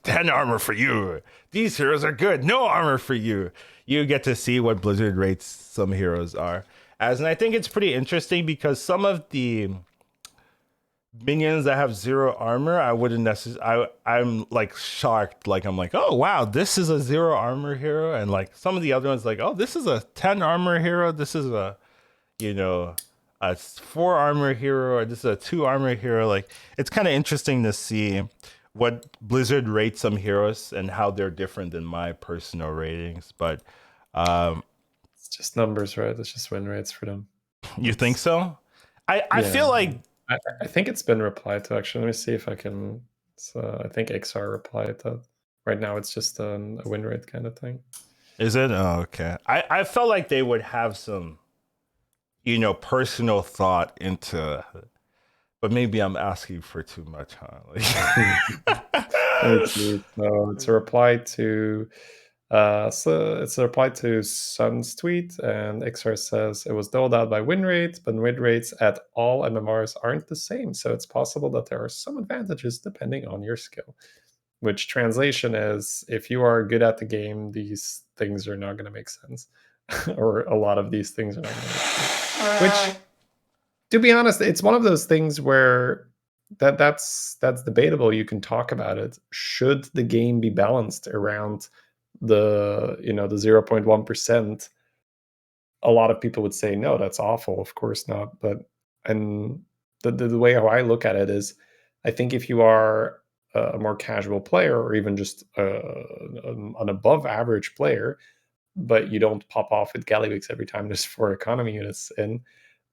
10 armor for you. These heroes are good, no armor for you. You get to see what Blizzard rates some heroes are as. And I think it's pretty interesting because some of the minions that have 0 armor, I wouldn't necessarily, I'm like shocked. Like, I'm like, oh, wow, this is a 0 armor hero. And like some of the other ones, like, oh, this is a 10 armor hero. This is a 4 armor hero, or this is a 2 armor hero. Like, it's kind of interesting to see what Blizzard rates some heroes and how they're different than my personal ratings. But It's just numbers, right? It's just win rates for them. you think so? I Yeah, feel like I think it's been replied to. Actually, let me see if I can. So I think XR replied that. Right now, it's just a win rate kind of thing. is it? Oh, okay. I felt like they would have some, personal thought into, but maybe I'm asking for too much, huh? Let's see. So it's a reply to. So it's a reply to Sun's tweet, and XR says it was doled out by win rates, but win rates at all MMRs aren't the same. So it's possible that there are some advantages depending on your skill. Which translation is, if you are good at the game, these things are not going to make sense, or a lot of these things are not going to make sense. Which, to be honest, it's one of those things where that's debatable. You can talk about it. Should the game be balanced around the 0.1%? A lot of people would say no, that's awful. Of course not. But and the way how I look at it is, I think if you are a more casual player, or even just an above average player, but you don't pop off with Gallywix every time there's 4 economy units in,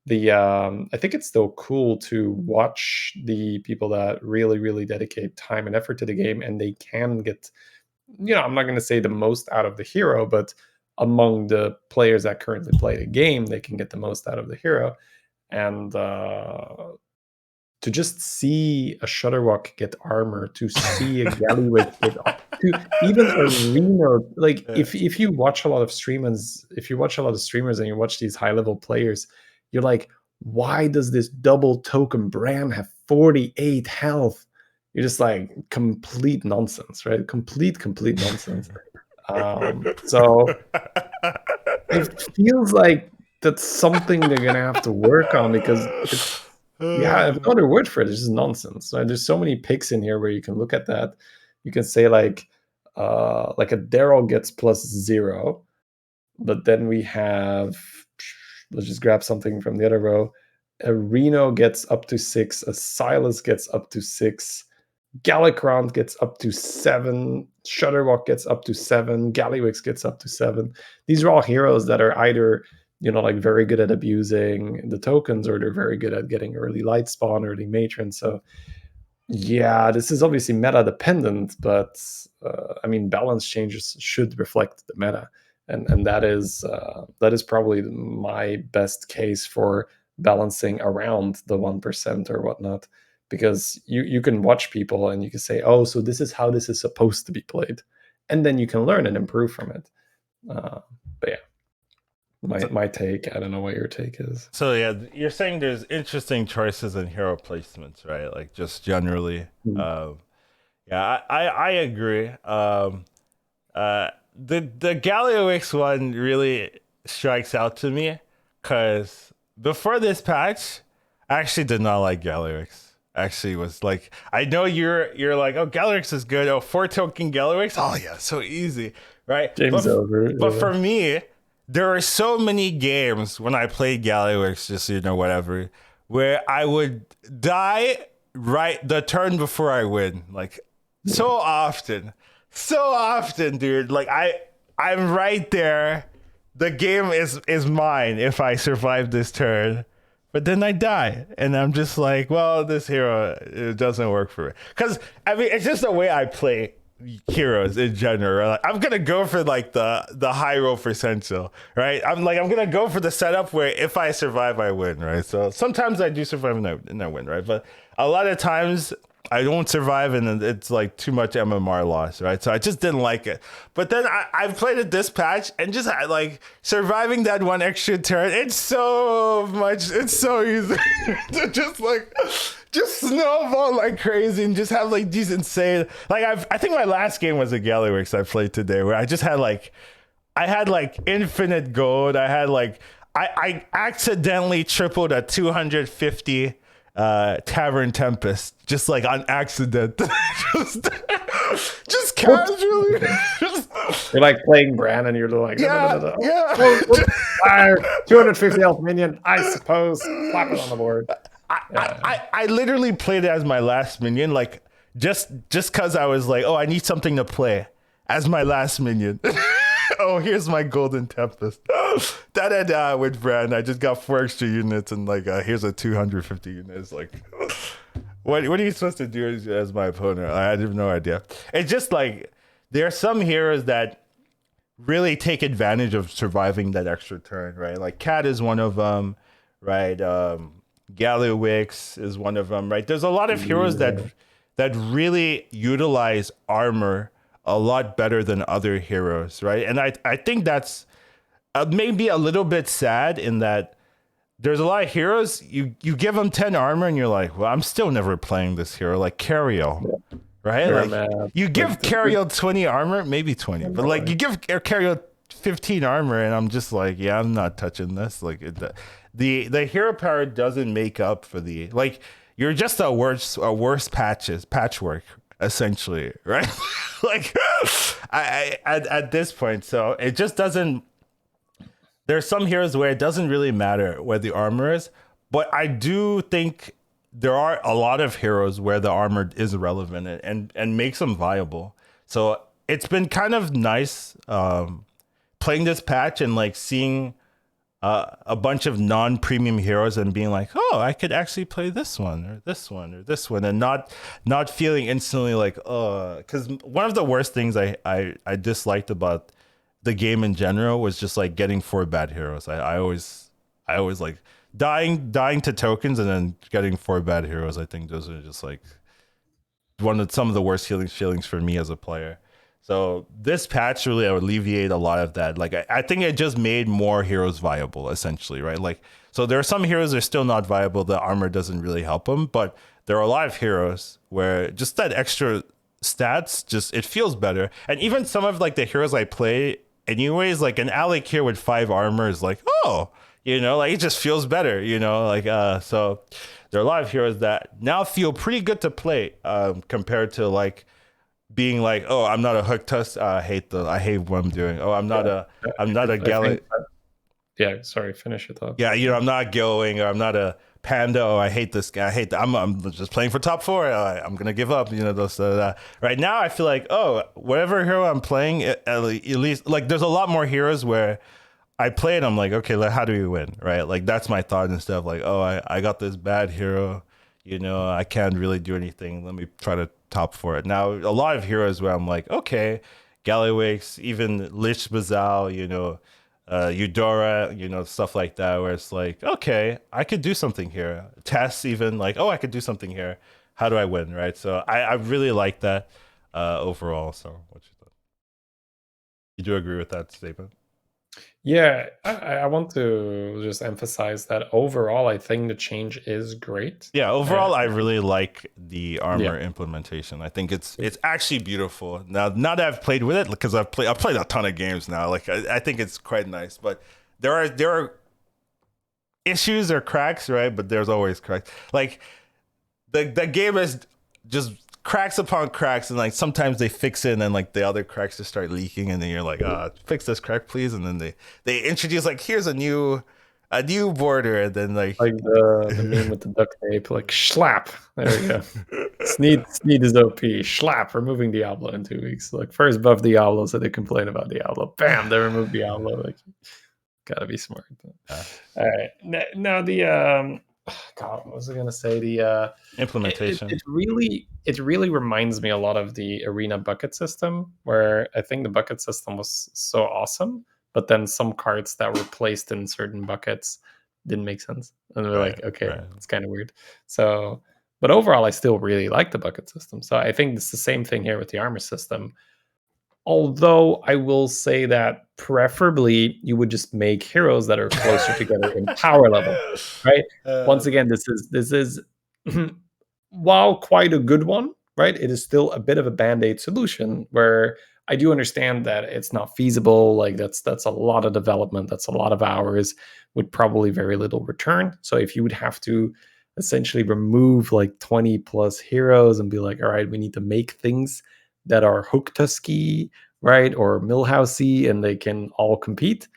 I think it's still cool to watch the people that really dedicate time and effort to the game, and they can get, I'm not going to say the most out of the hero, but among the players that currently play the game, they can get the most out of the hero. And to just see a Shutterwalk get armor, to see a Gallywix get, to even a Reno, like if you watch a lot of streamers, and you watch these high level players, you're like, why does this double token Bran have 48 health? You're just like, complete nonsense, right? Complete nonsense. So it feels like that's something they're gonna have to work on, because I have no other word for it. It's just nonsense. Right? There's so many picks in here where you can look at that. You can say like a Daryl gets +0, but then we have, let's just grab something from the other row. A Reno gets up to 6, a Silas gets up to 6, Gallicrond gets up to 7, Shutterwalk gets up to 7, Gallywix gets up to 7. These are all heroes that are either, like very good at abusing the tokens, or they're very good at getting early light spawn, early matron. So yeah, this is obviously meta dependent, but balance changes should reflect the meta, and that is probably my best case for balancing around the 1% or whatnot, because you can watch people and you can say, oh, so this is how this is supposed to be played, and then you can learn and improve from it. But yeah, my take. I don't know what your take is. So yeah, you're saying there's interesting choices in hero placements, right? Like just generally. Yeah, I agree. The Gallywix one really strikes out to me, because before this patch, I actually did not like Gallywix. Actually, was like, I know you're like, oh, Gallywix is good. Oh, 4 token Gallywix. Oh yeah, so easy, right? Game's over. But for me, there are so many games when I played Gallywix, just whatever, where I would die right the turn before I win. Like so often, dude. Like I'm right there. The game is mine if I survive this turn. But then I die, and I'm just like, well, this hero, it doesn't work for me. Because, it's just the way I play heroes in general. Like, I'm going to go for, like, the high roll percentile, right? I'm going to go for the setup where if I survive, I win, right? So sometimes I do survive and I win, right? But a lot of times I don't survive, and it's like too much MMR loss, right? So I just didn't like it. But then I've played it this patch, and just like surviving that one extra turn, it's so easy to just snowball like crazy and just have like these insane, like I think my last game was a Gallywix I played today, where I just had like infinite gold. I had like I accidentally tripled a 250 Tavern Tempest, just like on accident. just casually. You're like playing Bran, and you're like, yeah. 250 health minion, I suppose. Slap it on the board. I literally played it as my last minion. Like just because I was like, oh, I need something to play as my last minion. Oh, here's my golden tempest. Da da da with Brand. I just got 4 extra units and like here's a 250 units. Like, what are you supposed to do as my opponent? I have no idea. It's just like there are some heroes that really take advantage of surviving that extra turn, right? Like Cat is one of them, right? Gallywix is one of them, right? There's a lot of heroes Yeah. that really utilize armor a lot better than other heroes, right? And I think that's maybe a little bit sad in that there's a lot of heroes you give them 10 armor and you're like, well, I'm still never playing this hero, like Cariel, right? Sure, Like man. you Like give Cariel 20 armor, maybe 20, but like you give Cariel 15 armor and I'm just like, yeah, I'm not touching this. Like the hero power doesn't make up for the like you're just a worse patchwork essentially, right? Like I at this point, so it just doesn't. There's some heroes where it doesn't really matter where the armor is, but I do think there are a lot of heroes where the armor is relevant and makes them viable. So it's been kind of nice playing this patch and like seeing a bunch of non-premium heroes and being like, oh, I could actually play this one or this one or this one, and not feeling instantly like, oh, because one of the worst things I disliked about the game in general was just like getting 4 bad heroes. I always like dying to tokens and then getting 4 bad heroes. I think those are just like some of the worst feelings for me as a player. So this patch really alleviate a lot of that. Like I think it just made more heroes viable, essentially, right? Like so there are some heroes that are still not viable. The armor doesn't really help them, but there are a lot of heroes where just that extra stats just it feels better. And even some of like the heroes I play anyways, like an Alec here with 5 armor is like, oh, like it just feels better, like so there are a lot of heroes that now feel pretty good to play compared to like being like, oh, I'm not a hook tusk. I hate what I'm doing. Oh, I'm not a I think Galley. yeah, sorry, finish it up. Yeah, I'm not going, or I'm not a panda. Oh, I hate this guy. I hate that. I'm just playing for top 4. I'm gonna give up. Those right now. I feel like, oh, whatever hero I'm playing, at least like there's a lot more heroes where I play it. I'm like, okay, like, how do we win, right? Like that's my thought and stuff. Like, oh, I got this bad hero. I can't really do anything. Let me try to top for it. Now, a lot of heroes where I'm like, okay, Gallywix, even Lich Bazal, Eudora, stuff like that, where it's like, okay, I could do something here. Tess, even like, oh, I could do something here. How do I win, right? So I really like that overall. So what you thought? You do agree with that statement? Yeah, I want to just emphasize that overall, I think the change is great. Yeah, overall, I really like the Yeah, armor implementation. I think it's actually beautiful. Now that I've played with it, because I've played a ton of games now. Like I think it's quite nice, but there are issues or cracks, right? But there's always cracks. Like the game is just cracks upon cracks, and like sometimes they fix it, and then like the other cracks just start leaking, and then you're like, fix this crack, please. And then they introduce like, here's a new border, and then like the meme with the duct tape, like slap. There we go. Sneed is OP. Slap, removing Diablo in 2 weeks. Like first buff Diablo, so they complain about Diablo. Bam, they remove Diablo. Like, gotta be smart. All right. Now the God, what was I gonna say? The implementation. it really reminds me a lot of the arena bucket system, where I think the bucket system was so awesome, but then some cards that were placed in certain buckets didn't make sense, and they're Right, like, okay, right. it's kind of weird. So, but overall, I still really like the bucket system. So I think it's the same thing here with the armor system. Although I will say that preferably you would just make heroes that are closer together in power level, right? Once again, this is while quite a good one, right? It is still a bit of a band-aid solution where I do understand that it's not feasible. Like that's a lot of development, that's a lot of hours with probably very little return. So if you would have to essentially remove like 20 plus heroes and be like, all right, we need to make things that are Hooktusky, right, or Millhousey, and they can all compete.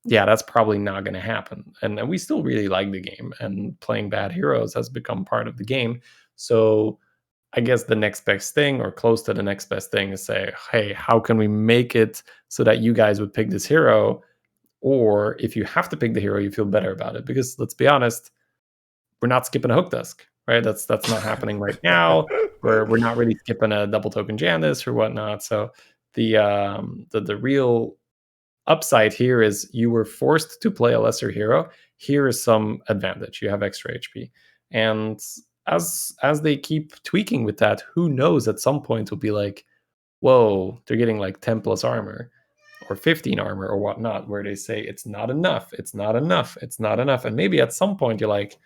Yeah, that's probably not going to happen. And we still really like the game, and playing bad heroes has become part of the game. So I guess the next best thing or close to the next best thing is say, hey, how can we make it so that you guys would pick this hero? Or if you have to pick the hero, you feel better about it. Because let's be honest, we're not skipping a hook desk, right? That's not happening right now. We're not really skipping a double token Janus or whatnot. So the real upside here is you were forced to play a lesser hero. Here is some advantage. You have extra HP. And as they keep tweaking with that, who knows, at some point will be like, whoa, they're getting like 10 plus armor or 15 armor or whatnot, where they say it's not enough, it's not enough, it's not enough. And maybe at some point you're like,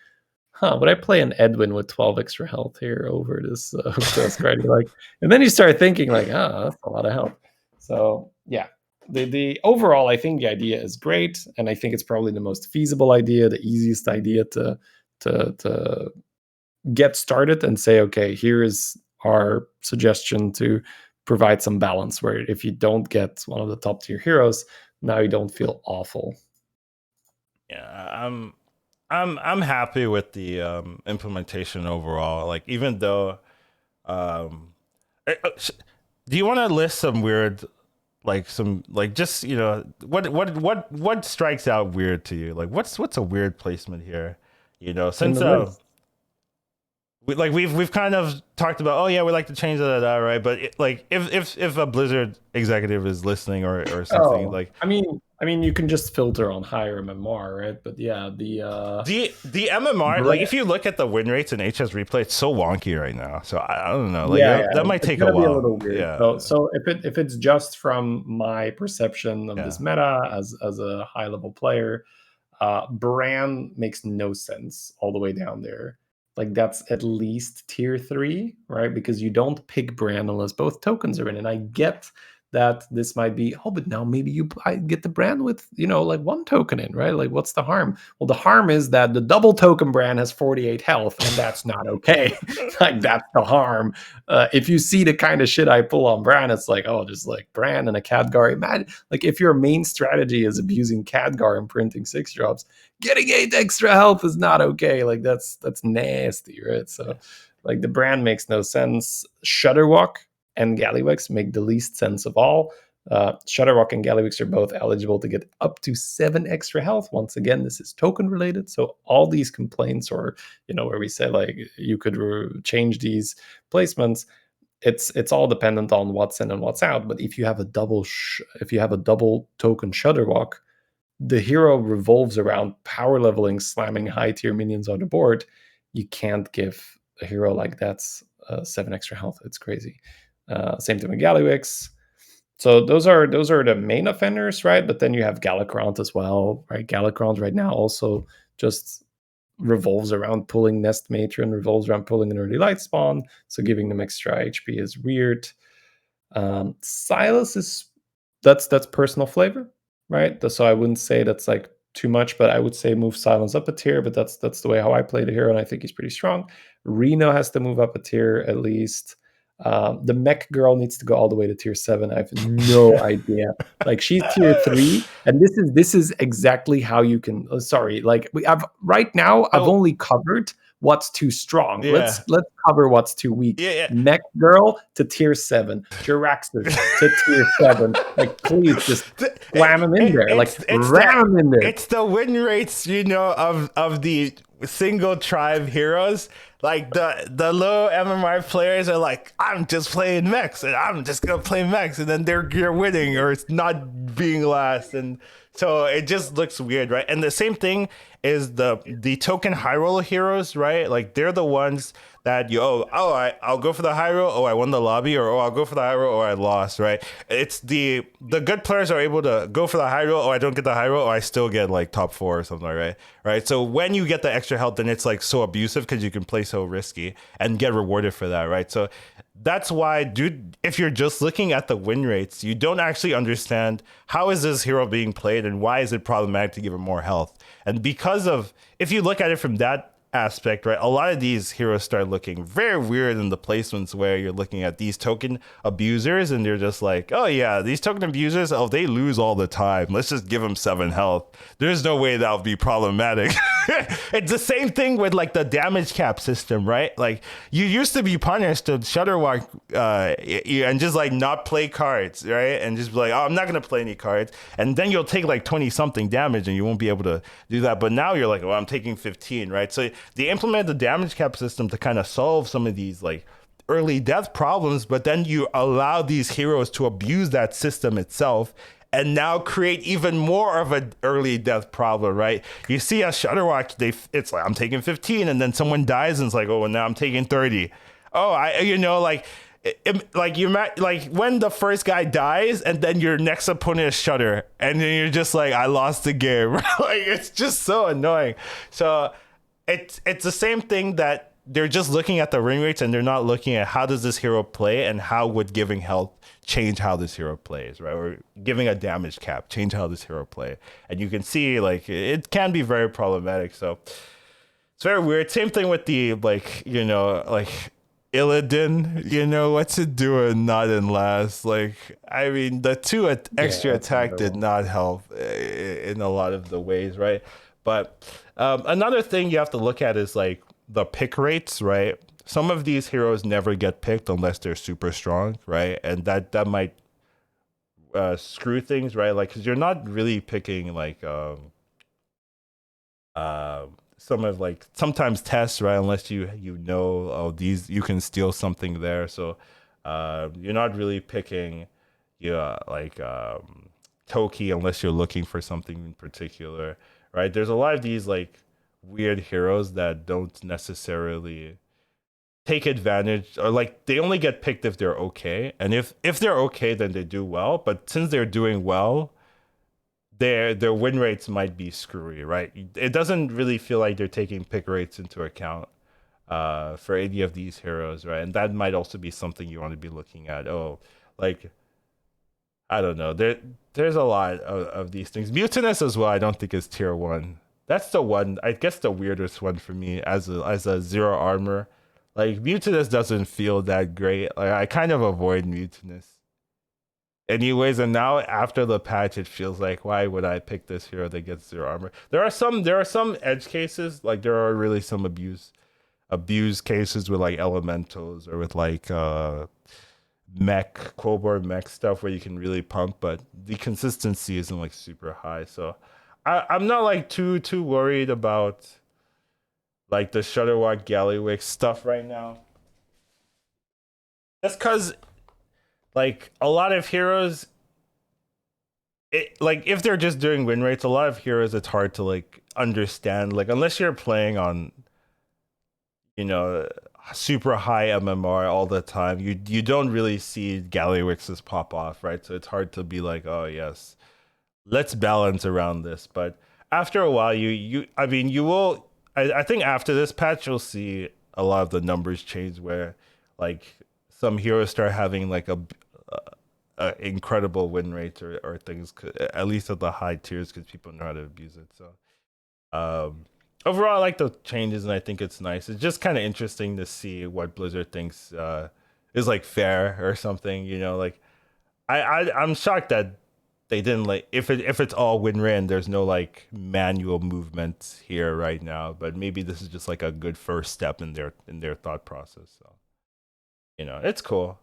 would I play an Edwin with 12 extra health here over this desk, right? You're like, and then you start thinking like, that's a lot of health. So yeah, the overall, I think the idea is great, and I think it's probably the most feasible idea, the easiest idea to get started and say, okay, here is our suggestion to provide some balance. Where if you don't get one of the top tier heroes, now you don't feel awful. Yeah, I'm happy with the implementation overall. Like, even though, do you want to list some weird, like some like just what strikes out weird to you? Like, what's a weird placement here? Since we've kind of talked about, oh yeah, we like to change that, right? But if a Blizzard executive is listening or something, like, I mean, you can just filter on higher MMR, right? But yeah, the MMR, like, if you look at the win rates in HS replay, it's so wonky right now. So I don't know, like, that might take a while. Be a little weird. Yeah. So if it's just from my perception of this meta as a high level player, Bran makes no sense all the way down there. Like, that's at least tier 3, right? Because you don't pick Bran unless both tokens are in. And I get that this might be, but now maybe I get the Bran with, like one token in, right? Like, what's the harm? Well, the harm is that the double token Bran has 48 health, and that's not okay. Like, that's the harm. If you see the kind of shit I pull on Bran, it's like, just like Bran and a Khadgar. Imagine, like, if your main strategy is abusing Khadgar and printing 6 drops, getting 8 extra health is not okay. Like, that's nasty, right? So, like, the Bran makes no sense. Shudderwalk and Gallywix make the least sense of all. Shudderwalk and Gallywix are both eligible to get up to 7 extra health. Once again, this is token related. So all these complaints, or where we say like you could change these placements, it's all dependent on what's in and what's out. But if you have a double token Shudderwalk, the hero revolves around power leveling, slamming high tier minions on the board. You can't give a hero like that's 7 extra health. It's crazy. Same thing with Gallywix. So those are the main offenders, right? But then you have Galakrond as well, right? Galakrond right now also just revolves around pulling Nest Matron, revolves around pulling an early light spawn. So giving them extra HP is weird. Silas is that's personal flavor, right? So I wouldn't say that's like too much, but I would say move Silence up a tier. But that's the way how I play the hero, and I think he's pretty strong. Reno has to move up a tier at least. The mech girl needs to go all the way to tier 7. I have no idea. Like, she's tier 3, and this is exactly how you can. Like, I've only covered what's too strong. Let's cover what's too weak. Mech girl to tier 7, Jiraxxus to tier 7. Like, please just slam him in there. Like, ram him in there. It's the win rates, of the single tribe heroes. Like, the low MMR players are like, I'm just playing mechs, and I'm just gonna play mechs, and then you're winning, or it's not being last, and so it just looks weird, right? And the same thing is the token high roller heroes, right? Like, they're the ones that I'll go for the high roll, I won the lobby, or I'll go for the high roll, I lost, right? It's the good players are able to go for the high roll, I don't get the high roll, I still get like top 4 or something, right? So when you get the extra health, then it's like so abusive because you can play so risky and get rewarded for that, right? So that's why, dude, if you're just looking at the win rates, you don't actually understand how is this hero being played and why is it problematic to give him more health. And because of, if you look at it from that aspect, right, a lot of these heroes start looking very weird in the placements where you're looking at these token abusers and they're just like, oh yeah, these token abusers, they lose all the time, let's just give them 7 health. There's no way that'll be problematic. It's the same thing with like the damage cap system, right? Like you used to be punished to shutterwalk and just like not play cards, right? And just be like, oh, I'm not gonna play any cards, and then you'll take like 20 something damage, and you won't be able to do that. But now you're like, well, I'm taking 15, right? So they implemented the damage cap system to kind of solve some of these like early death problems, but then you allow these heroes to abuse that system itself and now create even more of an early death problem, right? You see a Shutterwatch, it's like I'm taking 15, and then someone dies, and it's like, oh, well, now I'm taking 30. Oh, like. Like like when the first guy dies, and then your next opponent is Shutter, and then you're just like, I lost the game. Like it's just so annoying. So it's the same thing that they're just looking at the ring rates, and they're not looking at how does this hero play and how would giving health change how this hero plays, right? Or giving a damage cap change how this hero play. And you can see like it can be very problematic. So it's very weird. Same thing with the like, like Illidan, what's it doing not in last? Like, I mean, the extra attack did not help in a lot of the ways, right? But another thing you have to look at is like the pick rates, right? Some of these heroes never get picked unless they're super strong, right? And that might screw things, right? Like, because you're not really picking like some of like sometimes tests, right? Unless you know, oh, these you can steal something there, so you're not really picking like Toki unless you're looking for something in particular, right? There's a lot of these like weird heroes that don't necessarily take advantage, or like they only get picked if they're okay, and if they're okay then they do well, but since they're doing well, their win rates might be screwy, right? It doesn't really feel like they're taking pick rates into account for any of these heroes, right? And that might also be something you want to be looking at. Oh, like I don't know. There's a lot of these things. Mutinous as well, I don't think is tier 1. That's the one, I guess, the weirdest one for me as a zero armor. Like Mutinous doesn't feel that great. Like I kind of avoid Mutinous anyways, and now after the patch it feels like, why would I pick this hero that gets zero armor? There are some edge cases, like there are really some abuse cases with like elementals or with like Cobor mech stuff where you can really pump, but the consistency isn't like super high. So I'm not like too worried about like the Shutterwalk Galleywick stuff right now. That's because like a lot of heroes, like if they're just doing win rates, a lot of heroes it's hard to like understand. Like unless you're playing on, you know, super high MMR all the time, you don't really see Gallywixes pop off, right? So it's hard to be like, oh yes, let's balance around this. But after a while, I mean, you will. I think after this patch, you'll see a lot of the numbers change where, like, some heroes start having like a incredible win rates or things, at least at the high tiers, because people know how to abuse it. So, overall, I like the changes, and I think it's nice. It's just kind of interesting to see what Blizzard thinks is like fair or something. You know, like I'm shocked that they didn't like if it's all win rate and there's no like manual movement here right now. But maybe this is just like a good first step in their thought process. So it's cool.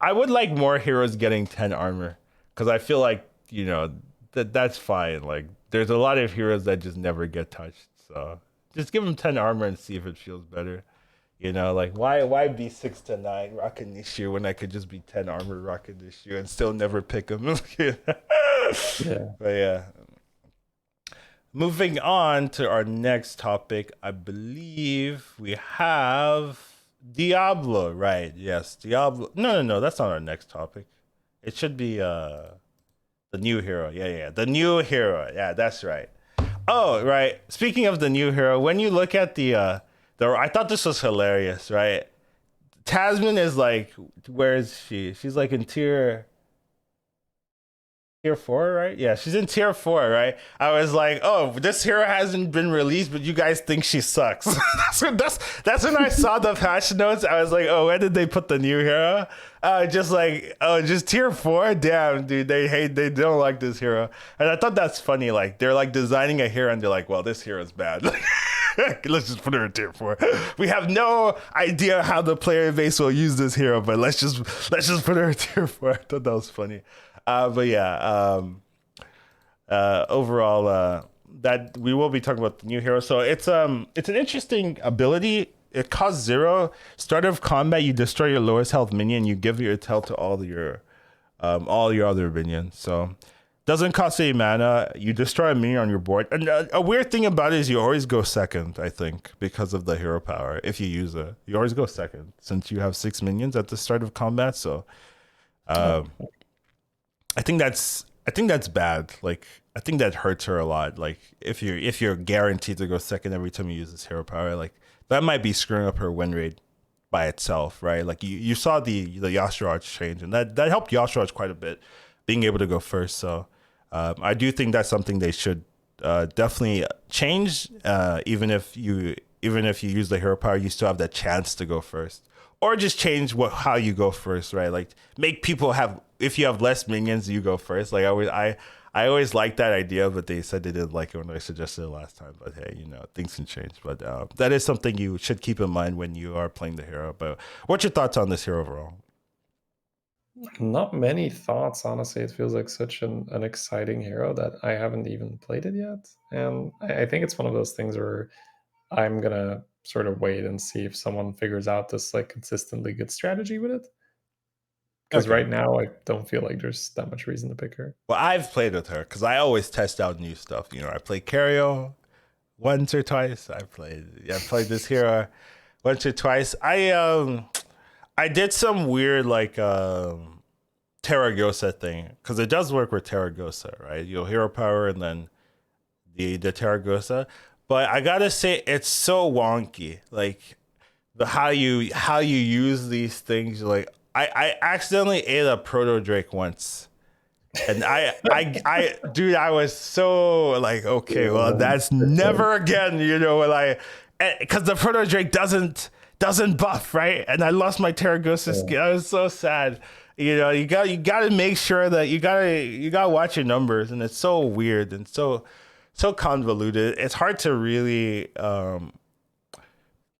I would like more heroes getting 10 armor, because I feel like that's fine. Like there's a lot of heroes that just never get touched. So just give them 10 armor and see if it feels better. Like why be 6 to 9 Rocket Nishu when I could just be 10 armor Rocket Nishu and still never pick him? Yeah. But yeah. Moving on to our next topic, I believe we have Diablo, right? Yes, Diablo. No, that's not our next topic. It should be the new hero. Yeah, the new hero. Yeah, that's right. Oh, right. Speaking of the new hero, when you look at the I thought this was hilarious, right? Tasman is like, where is she? She's like in tier tier 4, right? Yeah, she's in tier 4, right? I was like, oh, this hero hasn't been released, but you guys think she sucks. That's when I saw the patch notes. I was like, oh, when did they put the new hero? Just like, oh, just tier 4. Damn, dude, they don't like this hero, and I thought that's funny. Like they're like designing a hero, and they're like, well, this hero is bad. Let's just put her in tier 4. We have no idea how the player base will use this hero, but let's just put her in tier 4. I thought that was funny. But yeah, overall, that we will be talking about the new hero. So it's an interesting ability. It costs 0. Start of combat, you destroy your lowest health minion. You give your health to all your other minions. So doesn't cost any mana. You destroy a minion on your board. And a weird thing about it is you always go second, I think, because of the hero power. If you use it, you always go second since you have 6 minions at the start of combat. So I think that's bad. Like I think that hurts her a lot. Like if you're guaranteed to go second every time you use this hero power, like that might be screwing up her win rate by itself, right? Like you saw the Yashiraj change, and that helped Yashiraj quite a bit, being able to go first. So I do think that's something they should definitely change. Even if you use the hero power, you still have that chance to go first, or just change how you go first, right? Like make people have, if you have less minions, you go first. Like I always liked that idea, but they said they didn't like it when I suggested it last time. But hey, things can change. But that is something you should keep in mind when you are playing the hero. But what's your thoughts on this hero overall? Not many thoughts, honestly. It feels like such an exciting hero that I haven't even played it yet. And I think it's one of those things where I'm gonna sort of wait and see if someone figures out this like consistently good strategy with it. Because Okay. right now I don't feel like there's that much reason to pick her. Well, I've played with her because I always test out new stuff. I played Cario once or twice. I played this hero once or twice. I did some weird like Terragosa thing because it does work with Terragosa, right? You'll hero power and then the Terragosa. But I gotta say, it's so wonky. Like the how you use these things. Like I accidentally ate a proto drake once, and dude, I was so like, okay, well, that's never again. When because the proto drake doesn't buff, right? And I lost my Terragosa skin. I was so sad. You gotta make sure that you gotta watch your numbers, and it's so weird and so convoluted. It's hard to really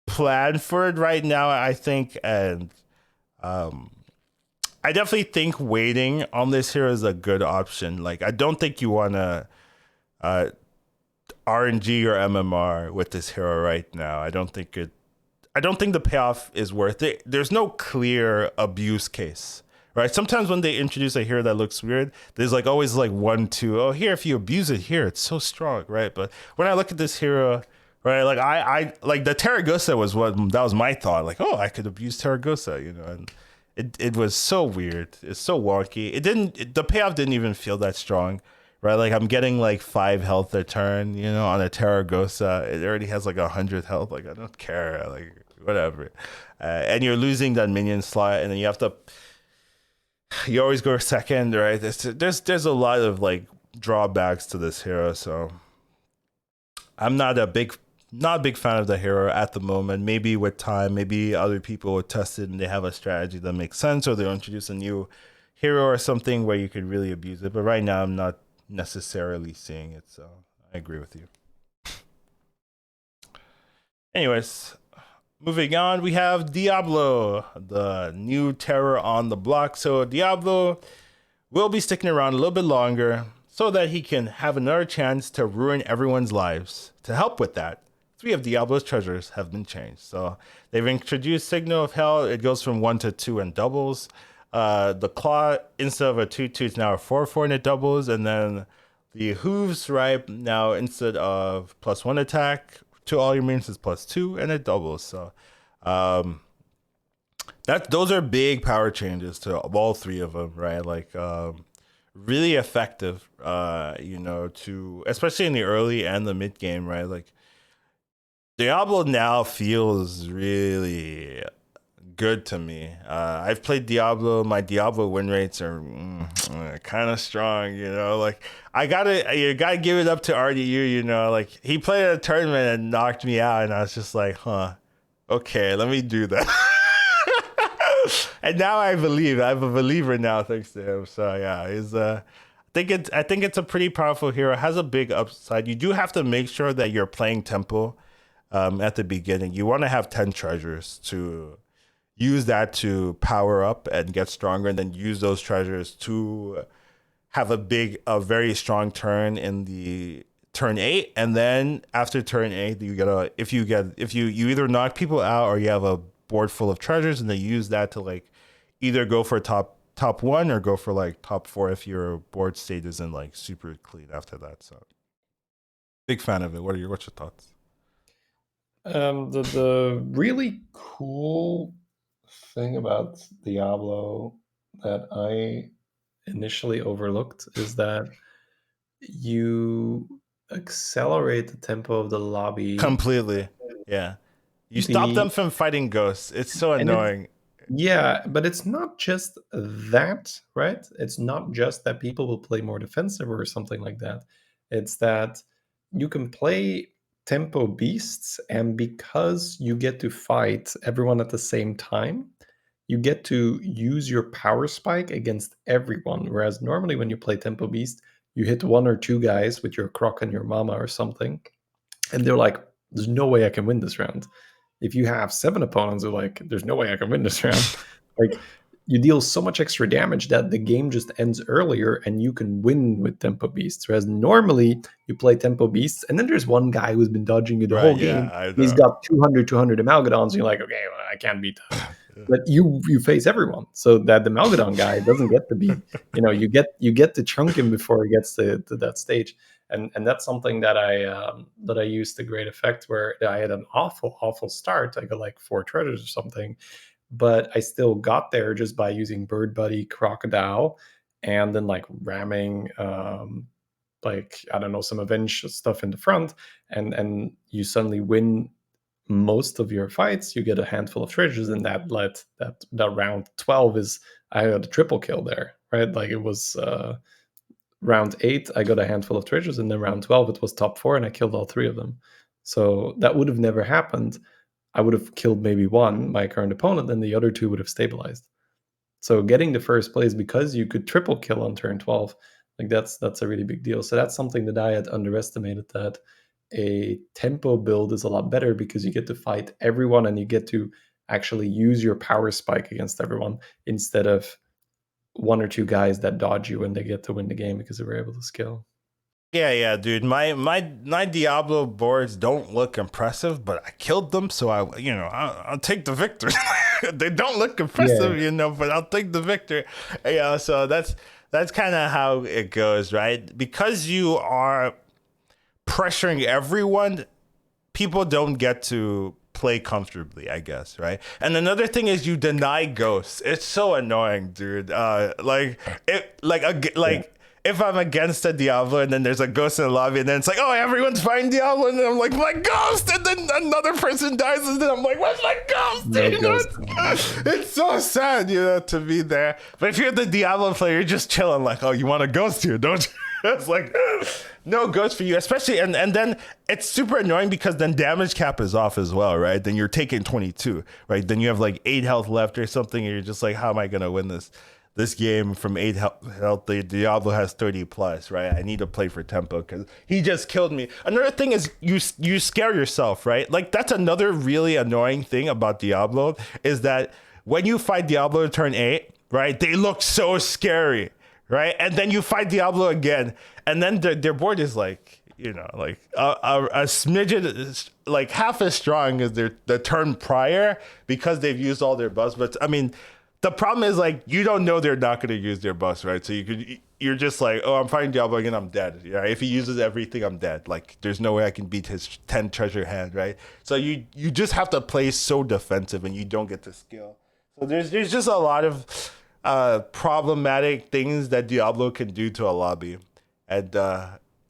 plan for it right now, I think, and I definitely think waiting on this here is a good option. Like, I don't think you want to RNG or MMR with this hero right now. I don't think the payoff is worth it. There's no clear abuse case, right? Sometimes when they introduce a hero that looks weird, there's like always like 1, 2. Oh, here, if you abuse it here, it's so strong, right? But when I look at this hero, right, like I like the Terragosa that was my thought. Like, oh, I could abuse Terragosa, and it was so weird. It's so wonky. The payoff didn't even feel that strong, right? Like I'm getting like 5 health a turn, on a Terragosa. It already has like 100 health. Like I don't care. Like whatever. And you're losing that minion slot, and then you always go second, right? There's a lot of like drawbacks to this hero, so I'm not a big fan of the hero at the moment. Maybe with time, maybe other people will test it and they have a strategy that makes sense, or they'll introduce a new hero or something where you could really abuse it. But right now, I'm not necessarily seeing it, so I agree with you. Anyways, moving on, we have Diablo, the new terror on the block. So Diablo will be sticking around a little bit longer so that he can have another chance to ruin everyone's lives. To help with that, 3 of Diablo's treasures have been changed. So they've introduced Signal of Hell. It goes from 1 to 2 and doubles. The Claw, instead of a 2/2, it's now a 4/4 and it doubles. And then the Hooves, right, now instead of +1 attack to all your minions is +2 and it doubles. So those are big power changes to all 3 of them, right? Like really effective, to especially in the early and the mid game, right? Like Diablo now feels really good to me. I've played Diablo. My Diablo win rates are kind of strong. Like you gotta give it up to RDU. Like he played a tournament and knocked me out, and I was just like, huh, okay, let me do that. And now I believe. I'm a believer now, thanks to him. So yeah, I think it's a pretty powerful hero. It has a big upside. You do have to make sure that you're playing tempo at the beginning. You want to have 10 treasures to use that to power up and get stronger, and then use those treasures to have a very strong turn in the turn 8. And then after turn 8, if you either knock people out or you have a board full of treasures, and they use that to like either go for top 1 or go for like top 4 if your board state isn't like super clean after that. So big fan of it. What's your thoughts? The really cool thing about Diablo that I initially overlooked is that you accelerate the tempo of the lobby. Completely. Yeah. You stop them The from fighting ghosts. It's so and it's annoying. Yeah, but it's not just that, right? It's not just that people will play more defensive or something like that. It's that you can play tempo beasts, and because you get to fight everyone at the same time, you get to use your power spike against everyone. Whereas normally when you play tempo beast, you hit one or two guys with your croc and your mama or something, and they're like, there's no way I can win this round. If you have 7 opponents who are like, there's no way I can win this round, like you deal so much extra damage that the game just ends earlier and you can win with tempo beasts. Whereas normally you play tempo beasts and then there's one guy who's been dodging you the Right, whole yeah, game. I He's know. got 200 Amalgadons, and you're like, okay, well, I can't beat that. But you face everyone, so that the Malgadon guy doesn't get to be, you get to chunk him before he gets to that stage. And that's something that I used to great effect, where I had an awful start. I got like 4 treasures or something, but I still got there just by using Bird Buddy, Crocodile, and then like ramming like, I don't know, some avenge stuff in the front, and you suddenly win most of your fights. You get a handful of treasures, and that round 12 is, I had a triple kill there, right? Like it was round 8 I got a handful of treasures, and then round 12 it was top 4 and I killed all 3 of them. So that would have never happened. I would have killed maybe one, my current opponent, and the other 2 would have stabilized. So getting the first place because you could triple kill on turn 12, like that's a really big deal. So that's something that I had underestimated, that a tempo build is a lot better because you get to fight everyone and you get to actually use your power spike against everyone, instead of 1 or 2 guys that dodge you and they get to win the game because they were able to skill. Yeah, dude. My Diablo boards don't look impressive, but I killed them, so I'll take the victory. They don't look Yeah. impressive, but I'll take the victory. So that's kind of how it goes, right? Because you are pressuring everyone, people don't get to play comfortably, I guess, right? And another thing is you deny ghosts. It's so annoying, dude. Yeah. If I'm against a Diablo and then there's a ghost in the lobby and then it's like, oh, everyone's fighting Diablo, and then I'm like, my ghost, and then another person dies and then I'm like, where's my ghost? No ghost. It's so sad, to be there. But if you're the Diablo player, you're just chilling, like, oh, you want a ghost here, don't you? It's like, no ghost for you, especially, and then it's super annoying because then damage cap is off as well, right? Then you're taking 22, right? Then you have like 8 health left or something, and you're just like, how am I gonna win this game from 8 health? The Diablo has 30 plus, right? I need to play for tempo because he just killed me. Another thing is you scare yourself, right? Like that's another really annoying thing about Diablo, is that when you fight Diablo turn 8, right? They look so scary, right? And then you fight Diablo again, and then their board is like, like a smidgen, like half as strong as the turn prior, because they've used all their buffs. But I mean, the problem is like you don't know they're not going to use their buffs, right? So you're just like, oh, I'm fighting Diablo again, I'm dead. Yeah, if he uses everything, I'm dead. Like there's no way I can beat his 10 treasure hand, right? So you just have to play so defensive, and you don't get to skill. So there's just a lot of problematic things that Diablo can do to a lobby, and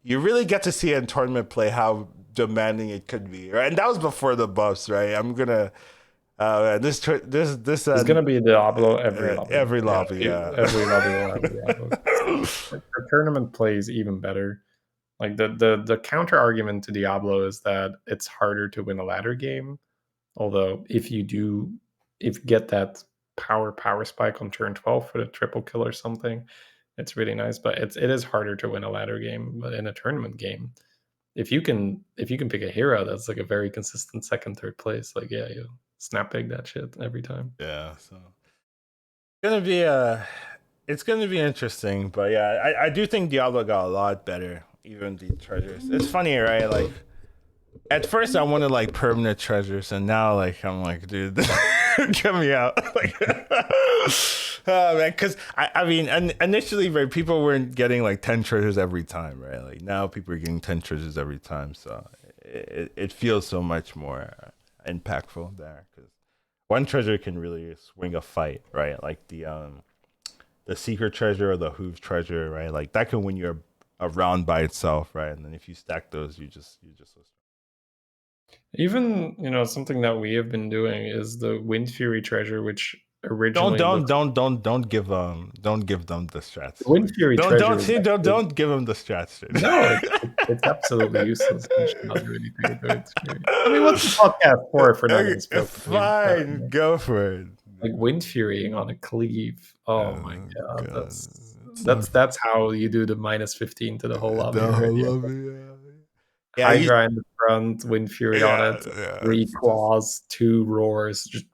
you really get to see in tournament play how demanding it could be, right? And that was before the buffs, right? Man, this It's gonna be Diablo every lobby. every Yeah, lobby, yeah. every lobby will have Diablo. For tournament plays even better. Like the counter argument to Diablo is that it's harder to win a ladder game. Although if you get that power spike on turn 12 for the triple kill or something, it's really nice. But it is harder to win a ladder game. But in a tournament game, if you can pick a hero that's like a very consistent second, third place, like yeah, you snap pig that shit every time. Yeah, so gonna be it's gonna be interesting, but yeah, I do think Diablo got a lot better, even the treasures. It's funny, right? Like at first I wanted like permanent treasures, and now like I'm like, dude, get me out. Like oh man, because I mean initially, right, people weren't getting like 10 treasures every time, right? Like now people are getting 10 treasures every time, so it feels so much more impactful there, because one treasure can really swing a fight, right? Like the secret treasure or the hoof treasure, right? Like that can win you a round by itself, right? And then if you stack those, you just Even something that we have been doing is the Wind Fury treasure, which don't originally don't looks. don't don't don't give them the strats. The Wind Fury Don't treasure don't is see actually, don't give them the strats. no, it's absolutely useless. You should not really take the Wind Fury. I mean, what's the podcast for if we're not going to Okay, spoke? fine, go for it. Like Wind Furying on a cleave. Oh my Oh god, god, that's it's so that's that's how you do the -15 to the whole lobby, the right? whole Yeah. of it. Yeah, you, Hydra in the front, Wind Fury on yeah, it, yeah. 3 It's just claws, 2 roars, just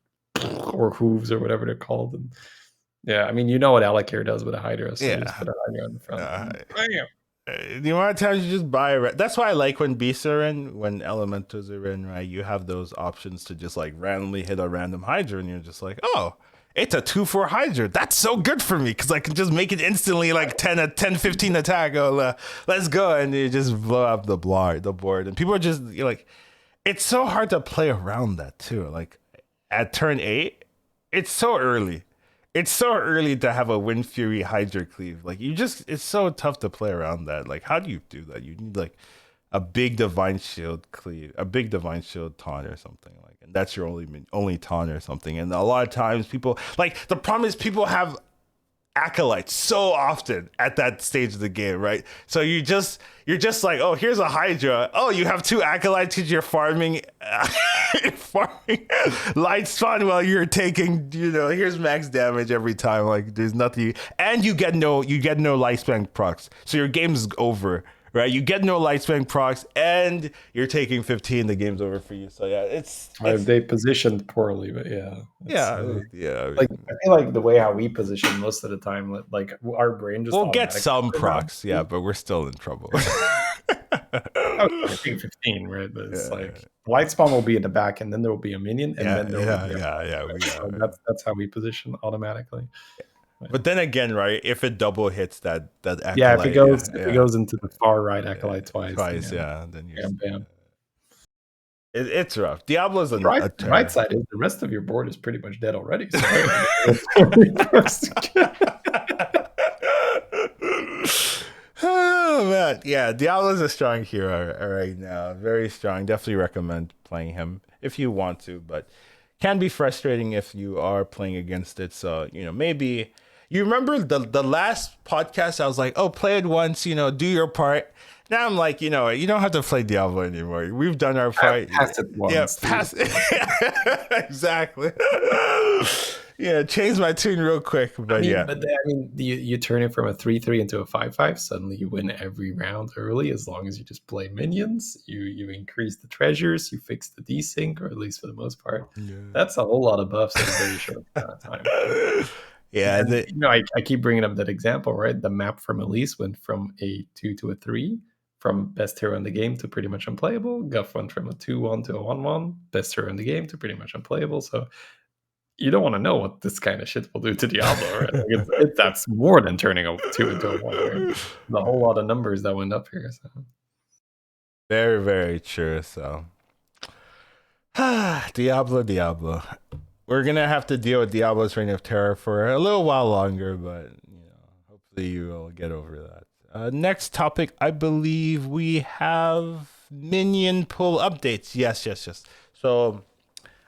or hooves or whatever they're called. And yeah, I mean, you know what Alakir does with a Hydra, so you just yeah. put a Hydra in the front. Uh, And bam! the amount of times you just buy that's why I like when beasts are in, when elementals are in, right? You have those options to just like randomly hit a random hydra, and you're just like, oh, it's a 2/4 hydra. That's so good for me, because I can just make it instantly like 10 15 attack. Oh, let's go. And you just blow up the board. And people are just, you're like, it's so hard to play around that too. Like at turn 8, it's so early. It's so early to have a Wind Fury Hydra Cleave. Like it's so tough to play around that. Like how do you do that? You need like a big Divine Shield Cleave, a big Divine Shield taunt or something like, and that's your only taunt or something. And a lot of times people, like, the problem is people have acolytes so often at that stage of the game, right? So you're just like, oh, here's a Hydra. Oh, you have 2 acolytes because you're farming farming light spawn while you're taking, here's max damage every time. Like there's nothing, and you get no lifespan procs, so your game's over. Right, you get no lifespan procs, and you're taking 15. The game's over for you. So yeah, it's They positioned poorly, but yeah, it's yeah. I like mean, I feel like the way how we position most of the time, like our brain just we'll get automatically some goes around. procs, yeah, but we're still in trouble. I was thinking 15, right? But it's Yeah, like light spawn will be in the back, and then there will be a minion, and yeah, then there will yeah, be a yeah, yeah. We so are. that's how we position automatically. Right. But then again, right? If it double hits that Yeah, acolyte, yeah, if it yeah, goes into the far right acolyte twice, then twice, yeah, yeah, then you're. bam, bam. It's rough. Diablo's Right, a the right terror. side is the rest of your board is pretty much dead already. So Oh man, yeah, Diablo's a strong hero right now. Very strong. Definitely recommend playing him if you want to, but can be frustrating if you are playing against it. So maybe you remember the last podcast. I was like, oh, play it once. Do your part. Now I'm like, you don't have to play Diablo anymore. We've done our part. pass it Yeah, once, dude. pass it. Exactly. Yeah, change my tune real quick, but yeah. You turn it from a 3/3 into a 5/5. Suddenly, you win every round early as long as you just play minions. You increase the treasures. You fix the desync, or at least for the most part. Yeah. That's a whole lot of buffs in a very short amount of time. Right? Yeah, And I keep bringing up that example, right? The map from Elise went from a 2 to a 3, from best hero in the game to pretty much unplayable. Guff went from a 2/1 to a 1/1, best hero in the game to pretty much unplayable. So you don't want to know what this kind of shit will do to Diablo, right? Like that's more than turning a 2 into a 1, right? The whole lot of numbers that went up here. So. very, very true. So, Diablo. We're gonna have to deal with Diablo's Reign of Terror for a little while longer, but hopefully you will get over that. Next topic, I believe we have Minion pull updates. Yes. So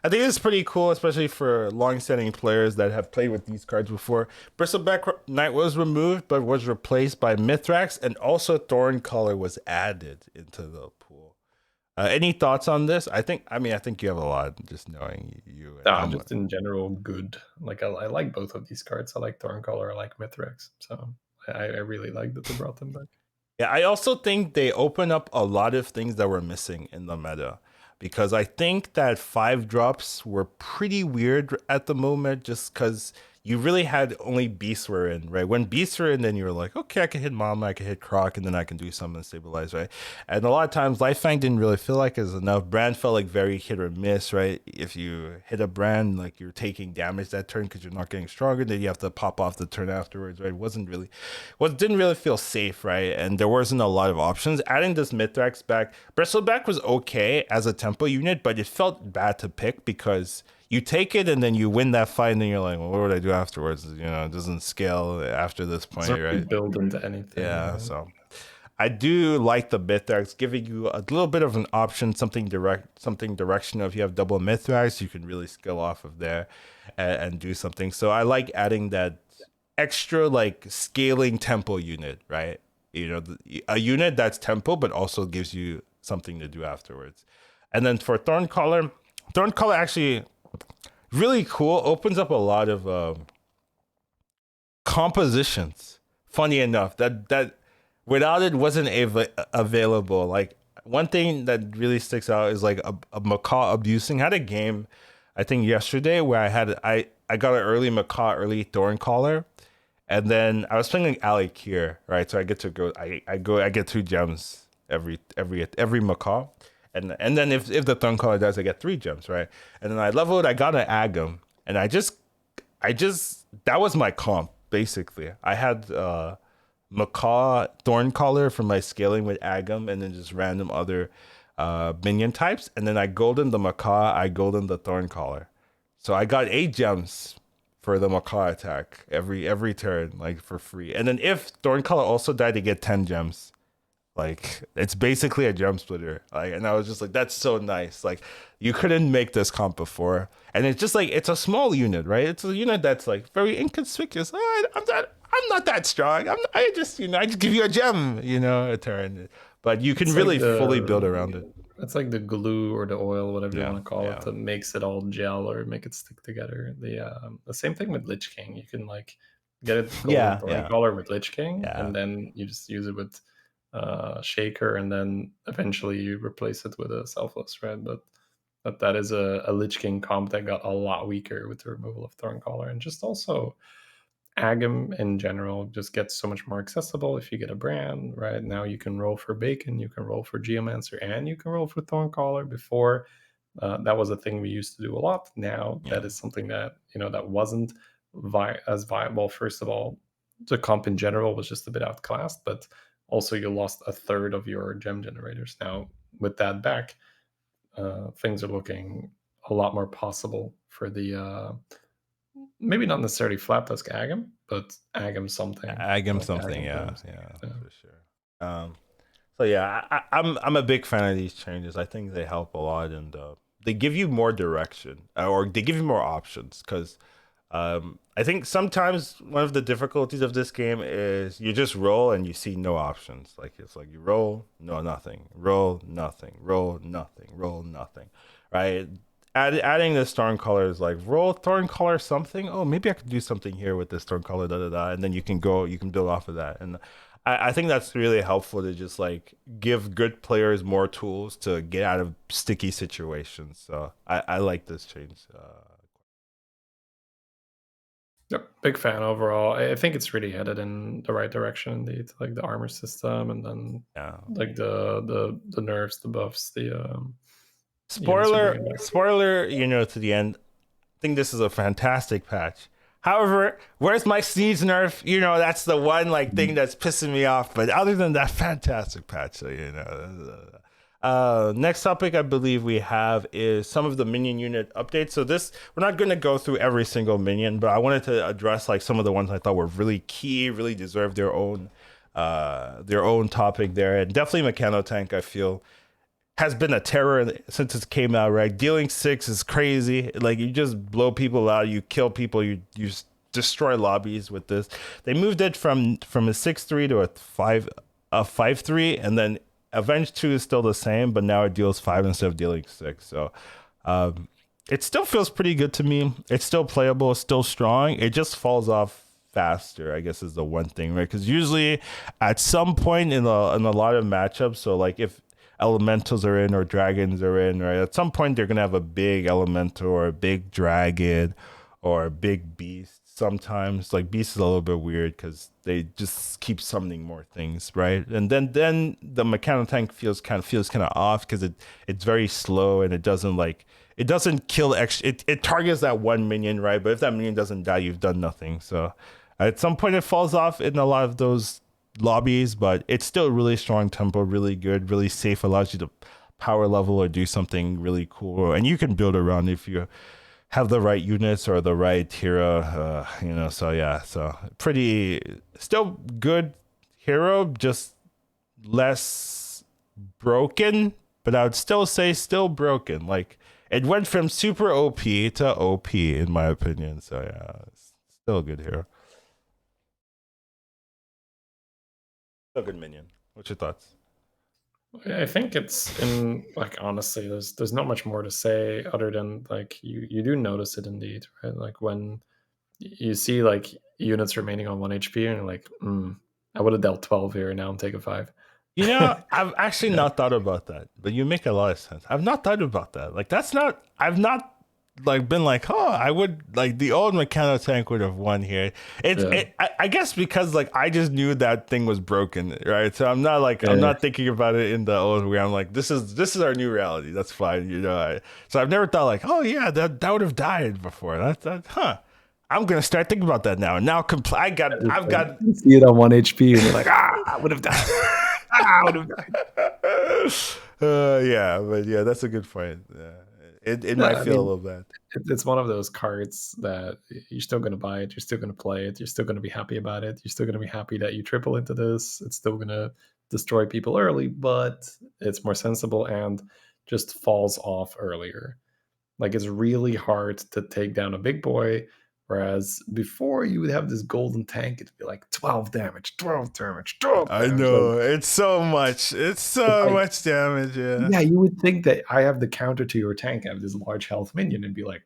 I think it's pretty cool, especially for long-standing players that have played with these cards before. Bristleback Knight was removed, but was replaced by Mithrax, and also Thorncolor was added into the pool. Any thoughts on this? I think you have a lot, just knowing you and how much. Just in general, good. Like I like both of these cards. I like Thorncolor, I like Mithrax. So I really like that they brought them back. Yeah, I also think they open up a lot of things that were missing in the meta because I think that 5 drops were pretty weird at the moment just because you really had only beasts were in, right? When beasts were in, then you were like, okay, I can hit Mama, I can hit Croc, and then I can do something and stabilize, right? And a lot of times, Lifefang didn't really feel like it was enough. Brand felt like very hit or miss, right? If you hit a brand, like you're taking damage that turn because you're not getting stronger, then you have to pop off the turn afterwards, right? It wasn't really, didn't really feel safe, right? And there wasn't a lot of options. Adding this Mithrax back, Bristleback was okay as a tempo unit, but it felt bad to pick because you take it and then you win that fight and then you're like, well, what would I do afterwards? You know, it doesn't scale after this point, It's not really right? build into anything. Yeah, so I do like the Mithrax, giving you a little bit of an option, something direct, something directional. If you have double Mithrax, you can really scale off of there and do something. So I like adding that extra like scaling tempo unit, right? You know, a unit that's tempo but also gives you something to do afterwards. And then for Thorncolor actually really cool. Opens up a lot of compositions. Funny enough, that without it wasn't available. Like one thing that really sticks out is like a macaw abusing. I had a game, I think yesterday, where I got an early macaw, early Thorncaller, and then I was playing like Alikir, right? So I get to go. I get 2 gems every macaw. And then if the Thorncaller does, I get 3 gems, right? And then I leveled, I got an Agam, and I just that was my comp basically. I had Macaw Thorncaller for my scaling with Agam, and then just random other minion types, and then I golden the Macaw, I golden the Thorncaller, so I got 8 gems for the Macaw attack every turn, like for free. And then if Thorncaller also died, to get 10 gems. Like it's basically a gem splitter. Like, and I was just like, that's so nice. Like you couldn't make this comp before. And it's just like it's a small unit, right? It's a unit that's like very inconspicuous. Oh, I'm not that strong. I just I just give you a gem, a turn. But you can It's really like fully build around it. It's like the glue or the oil, whatever you Yeah, want to call it, yeah, that makes it all gel or make it stick together. The same thing with Lich King. You can like get it golden yeah, thorn yeah, collar with Lich King, yeah, and then you just use it with Shaker, and then eventually you replace it with a selfless, right? But that is a Lich King comp that got a lot weaker with the removal of Thorn Collar, and just also Agam in general just gets so much more accessible if you get a brand, right? Now you can roll for Bacon, you can roll for Geomancer, and you can roll for Thorncaller. Before, that was a thing we used to do a lot. Now yeah. that is something that, that wasn't as viable. First of all, the comp in general was just a bit outclassed, but also you lost a third of your gem generators. Now, with that back, things are looking a lot more possible for the maybe not necessarily flat tusk agam, but agam something Agam like something, agam yeah, gems. yeah, Yeah. for sure. So yeah, I'm a big fan of these changes. I think they help a lot, and they give you more direction, or they give you more options. Because I think sometimes one of the difficulties of this game is you just roll and you see no options. Like it's like you roll, no nothing, roll nothing, roll nothing, roll nothing, right? Adding the storm color is like roll thorn color something. Oh, maybe I could do something here with this storm color, da da da, and then you can build off of that. And I think that's really helpful to just like give good players more tools to get out of sticky situations. So I like this change. Yep, big fan overall. I think it's really headed in the right direction indeed. Like the armor system, and then Yeah. like the nerfs, the buffs, the units are Spoiler, bringing back. spoiler, to the end. I think this is a fantastic patch. However, where's my sneeze nerf? That's the one like thing that's pissing me off. But other than that, fantastic patch. So. Next topic I believe we have is some of the minion unit updates. So this we're not going to go through every single minion, but I wanted to address like some of the ones I thought were really key, really deserve their own topic there. And definitely Mechano Tank, I feel has been a terror since it came out, right? Dealing 6 is crazy. Like you just blow people out, you kill people, you destroy lobbies with this. They moved it from a 6-3 to a 5-3, and then Avenge 2 is still the same, but now it deals 5 instead of dealing 6. So um, it still feels pretty good to me. It's still playable, it's still strong. It just falls off faster, I guess, is the one thing, right? Because usually at some point in a lot of matchups, so like if elementals are in or dragons are in, right? At some point they're gonna have a big elemental or a big dragon or a big beast. Sometimes like beast is a little bit weird because they just keep summoning more things, right? And then the mechanical tank feels kind of off because it's very slow and it doesn't kill extra. It targets that one minion, right? But if that minion doesn't die, you've done nothing. So at some point it falls off in a lot of those lobbies, but it's still really strong tempo, really good, really safe, allows you to power level or do something really cool. And you can build around if you have the right units or the right hero, so yeah, so pretty, still good hero, just less broken, but I would still say still broken. Like it went from super OP to OP in my opinion. So yeah, it's still a good hero. Still a good minion. What's your thoughts? I think it's in like honestly, there's not much more to say other than like you do notice it indeed, right? Like when you see like units remaining on 1 HP and you're like, I would have dealt 12 here, and now I'm taking 5. I've actually Yeah. not thought about that, but you make a lot of sense. I've not thought about that. Like that's not. I've not like been like, oh, I would like the old mechanical tank would have won here. Yeah. I guess because like I just knew that thing was broken, right? So I'm Yeah. not thinking about it in the old way. I'm like, this is our new reality. That's fine, so I've never thought like, oh yeah, that would have died before. Huh. I'm gonna start thinking about that now. Now, It's I've like, got you see it on 1 HP and you're like, I would have died. I would have died. yeah, but yeah, that's a good point. Yeah. It No, might I feel a mean, little bad. it's one of those cards that you're still going to buy it. You're still going to play it. You're still going to be happy about it. You're still going to be happy that you triple into this. It's still going to destroy people early, but it's more sensible and just falls off earlier. Like it's really hard to take down a big boy. Whereas before you would have this golden tank, it'd be like 12 damage, 12 damage, 12 I damage. Like know it's so much. It's it's so like, much damage. Yeah. yeah, you would think that I have the counter to your tank. I have this large health minion and be like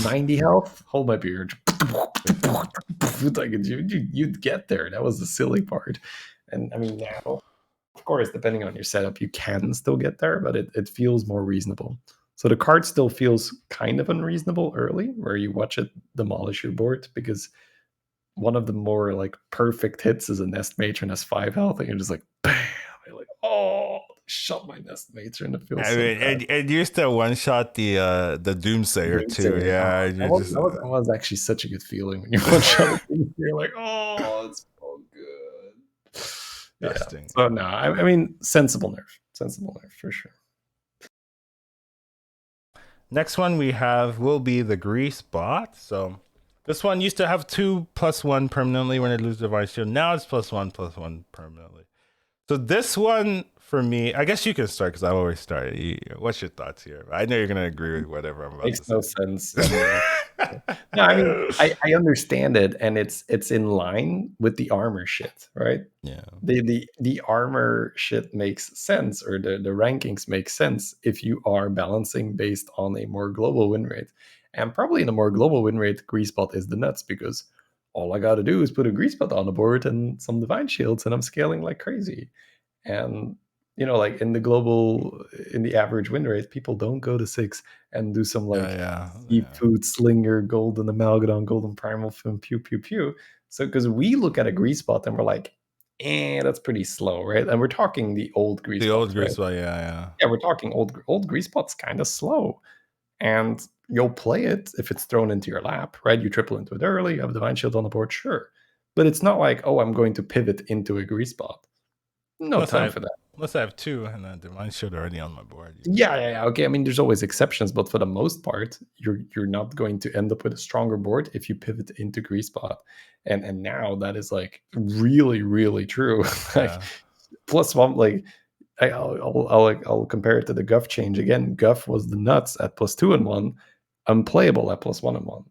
90 health. Hold my beer. Like you'd get there. That was the silly part. And I mean, now, of course, depending on your setup, you can still get there, but it feels more reasonable. So the card still feels kind of unreasonable early, where you watch it demolish your board because one of the more like perfect hits is a nest matron has 5 health, and you're just like, bam! You're like, oh, shot my nest matron. It feels I so mean, bad. it used to one shot the Doomsayer too. Doomsayer. Oh, Yeah, that you was, just that was actually such a good feeling when you one shot a Doomsayer. You're like, oh, it's so good. Yeah. disgusting. So no, I mean, sensible nerf for sure. Next one we have will be the Grease bot. So this one used to have 2+1 permanently when it loses Divine Shield. Now it's +1/+1 permanently. So this one for me, I guess you can start because I always start. What's your thoughts here? I know you're gonna agree with whatever I'm about Makes to no say. sense. I mean, no, I mean, I understand it, and it's in line with the armor shit, right? Yeah. The armor shit makes sense, or the rankings make sense if you are balancing based on a more global win rate. And probably in a more global win rate, grease spot is the nuts because all I got to do is put a grease spot on the board and some divine shields, and I'm scaling like crazy. And like in the average win rate, people don't go to 6 and do some Yeah, like yeah, yeah. seafood slinger, golden amalgadon, golden primal film, pew pew pew. So because we look at a grease spot and we're like, that's pretty slow, right? And we're talking the old grease The old spots, right? Grease bot, yeah, yeah. Yeah, we're talking old grease spots, kind of slow. And you'll play it if it's thrown into your lap, right? You triple into it early, you have a divine shield on the board, sure. But it's not like, oh, I'm going to pivot into a grease spot. No Unless time I for that. unless I have two and then Divine Shield already on my board. Yeah. Okay. I mean, there's always exceptions, but for the most part, you're not going to end up with a stronger board if you pivot into grease spot. And now that is like really, really true. Like Yeah. +1, like I'll compare it to the Guff change again. Guff was the nuts at +2 and 1, unplayable at +1 and 1.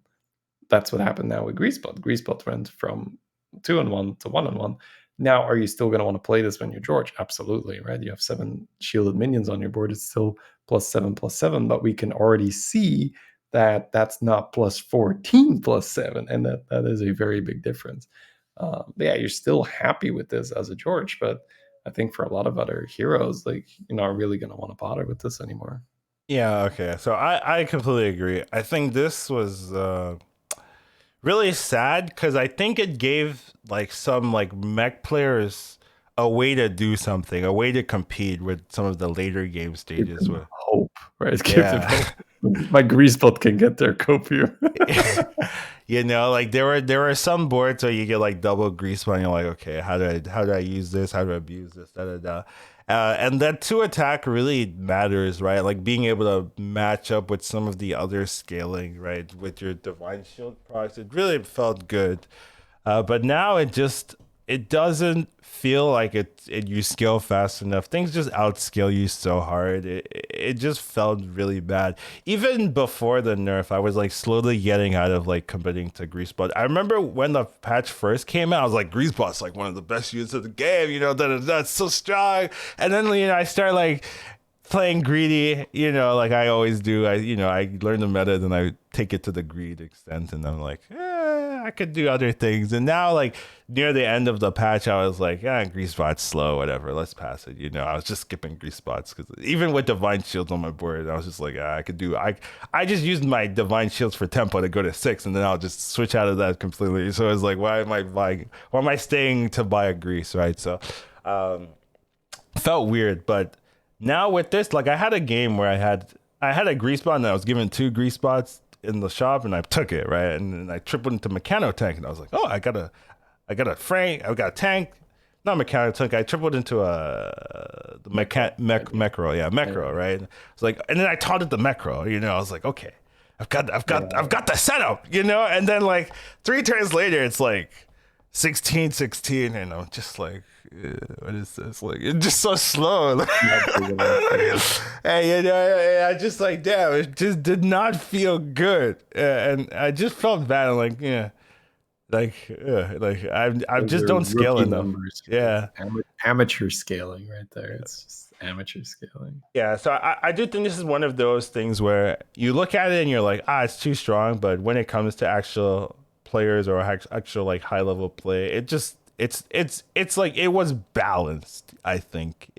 That's what happened now with Greasebot. Greasebot went from 2 and 1 to 1 and 1. Now, are you still going to want to play this when you're George? Absolutely, right? You have 7 shielded minions on your board. It's still +7/+7, but we can already see that that's not +14/+7, and that is a very big difference. But yeah, you're still happy with this as a George, but I think for a lot of other heroes, like, you're not really going to want to bother with this anymore. Yeah, okay. So I completely agree. I think this was really sad because I think it gave like some like mech players a way to do something, a way to compete with some of the later game Give stages. them With hope, right? Give them yeah, hope. My Greasebot can get their copier. you know, like there were some boards where you get like double grease and you're like, okay, how do I use this? How do I abuse this? Da da da. And that two attack really matters, right? Like being able to match up with some of the other scaling, right, with your divine shield products. It really felt good. But now it doesn't feel like it you scale fast enough. Things just outscale you so hard. It just felt really bad. Even before the nerf, I was like slowly getting out of like committing to Greasebot. I remember when the patch first came out, I was like, Greasebot's like one of the best units of the game, you know, that's so strong. And then I started like playing greedy, like I always do. I learn the meta, then I take it to the greed extent, and I'm like, I could do other things. And now, like near the end of the patch, I was like, grease spot's slow, whatever, let's pass it. I was just skipping grease spots because even with divine shields on my board, I was just like, I could do. I just used my divine shields for tempo to go to 6, and then I'll just switch out of that completely. So it's like, why am I staying to buy a grease, right? So, felt weird, but now with this, like I had a game where I had a grease spot and I was given 2 grease spots in the shop and I took it, right? And then I tripled into mechano tank and I was like, oh, I got a frank, I got a tank, not mechano tank. I tripled into the mecro, yeah, mecro, right? It's like, and then I taught it the mecro, I was like, okay, I've got the setup, and then like 3 turns later, it's like 16, and I'm just like, what is this? Like, it's just so slow. And I just like, damn, it just did not feel good, and I just felt bad. I'm like, yeah, like I Those just are don't scale rookie enough. numbers, right? Yeah, Amateur scaling right there. It's just amateur scaling. yeah. So I do think this is one of those things where you look at it and you're like, it's too strong. But when it comes to actual players or actual like high level play, it's like it was balanced. I think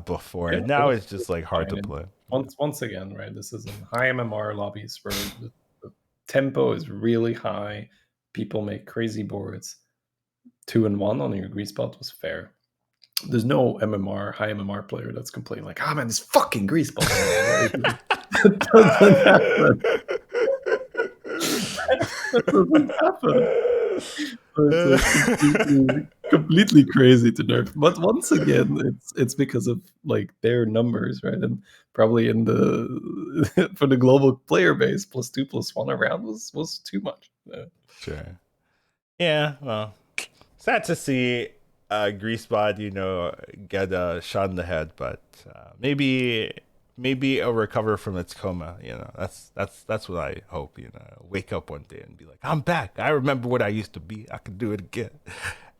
before, Yeah, and now it's just it's like hard fine. to And play. once again, right? This is in high MMR lobbies where the tempo is really high. People make crazy boards. 2 and 1 on your grease spot was fair. There's no high MMR player that's complaining like, man, this fucking grease spot. That doesn't happen. That doesn't happen. It's completely crazy to nerf. But once again, it's because of like their numbers, right? And probably in the for the global player base, +2/+1 around was too much. Sure. Yeah. Well, sad to see Greasebot, get a shot in the head, but maybe it'll recover from its coma. That's what I hope. Wake up one day and be like, I'm back. I remember what I used to be. I can do it again.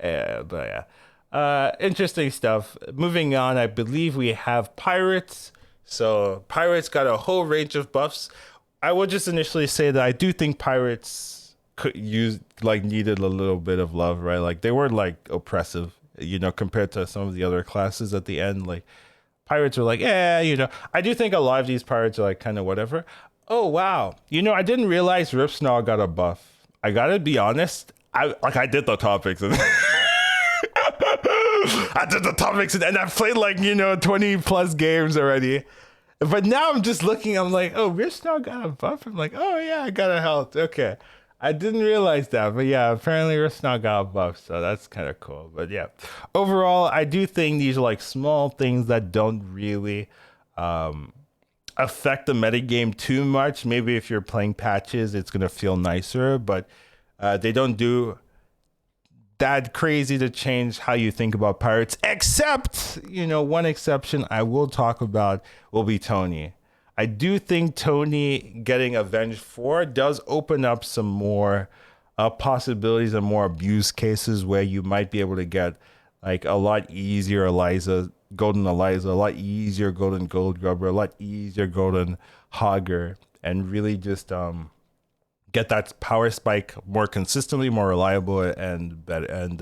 But yeah, interesting stuff. Moving on, I believe we have pirates. So pirates got a whole range of buffs. I will just initially say that I do think pirates could use like needed a little bit of love, right? Like they were like oppressive, compared to some of the other classes at the end. Like pirates were like, yeah, I do think a lot of these pirates are like kind of whatever. Oh wow, I didn't realize Rip Snarl got a buff. I gotta be honest. I did the topics and I did the topics and I've played like 20 plus games already. But now I'm just looking, I'm like, oh, Rich now got a buff. I'm like, oh yeah, I got a health. Okay. I didn't realize that, but yeah, apparently Rich now got a buff, so that's kind of cool. But yeah, overall, I do think these are like small things that don't really affect the metagame too much. Maybe if you're playing patches, it's gonna feel nicer, but they don't do that crazy to change how you think about pirates, except, one exception I will talk about will be Tony. I do think Tony getting Avenged 4 does open up some more possibilities and more abuse cases where you might be able to get like a lot easier Golden Eliza, a lot easier Golden Gold Grubber, a lot easier Golden Hogger, and really just get that power spike more consistently, more reliable, and better, and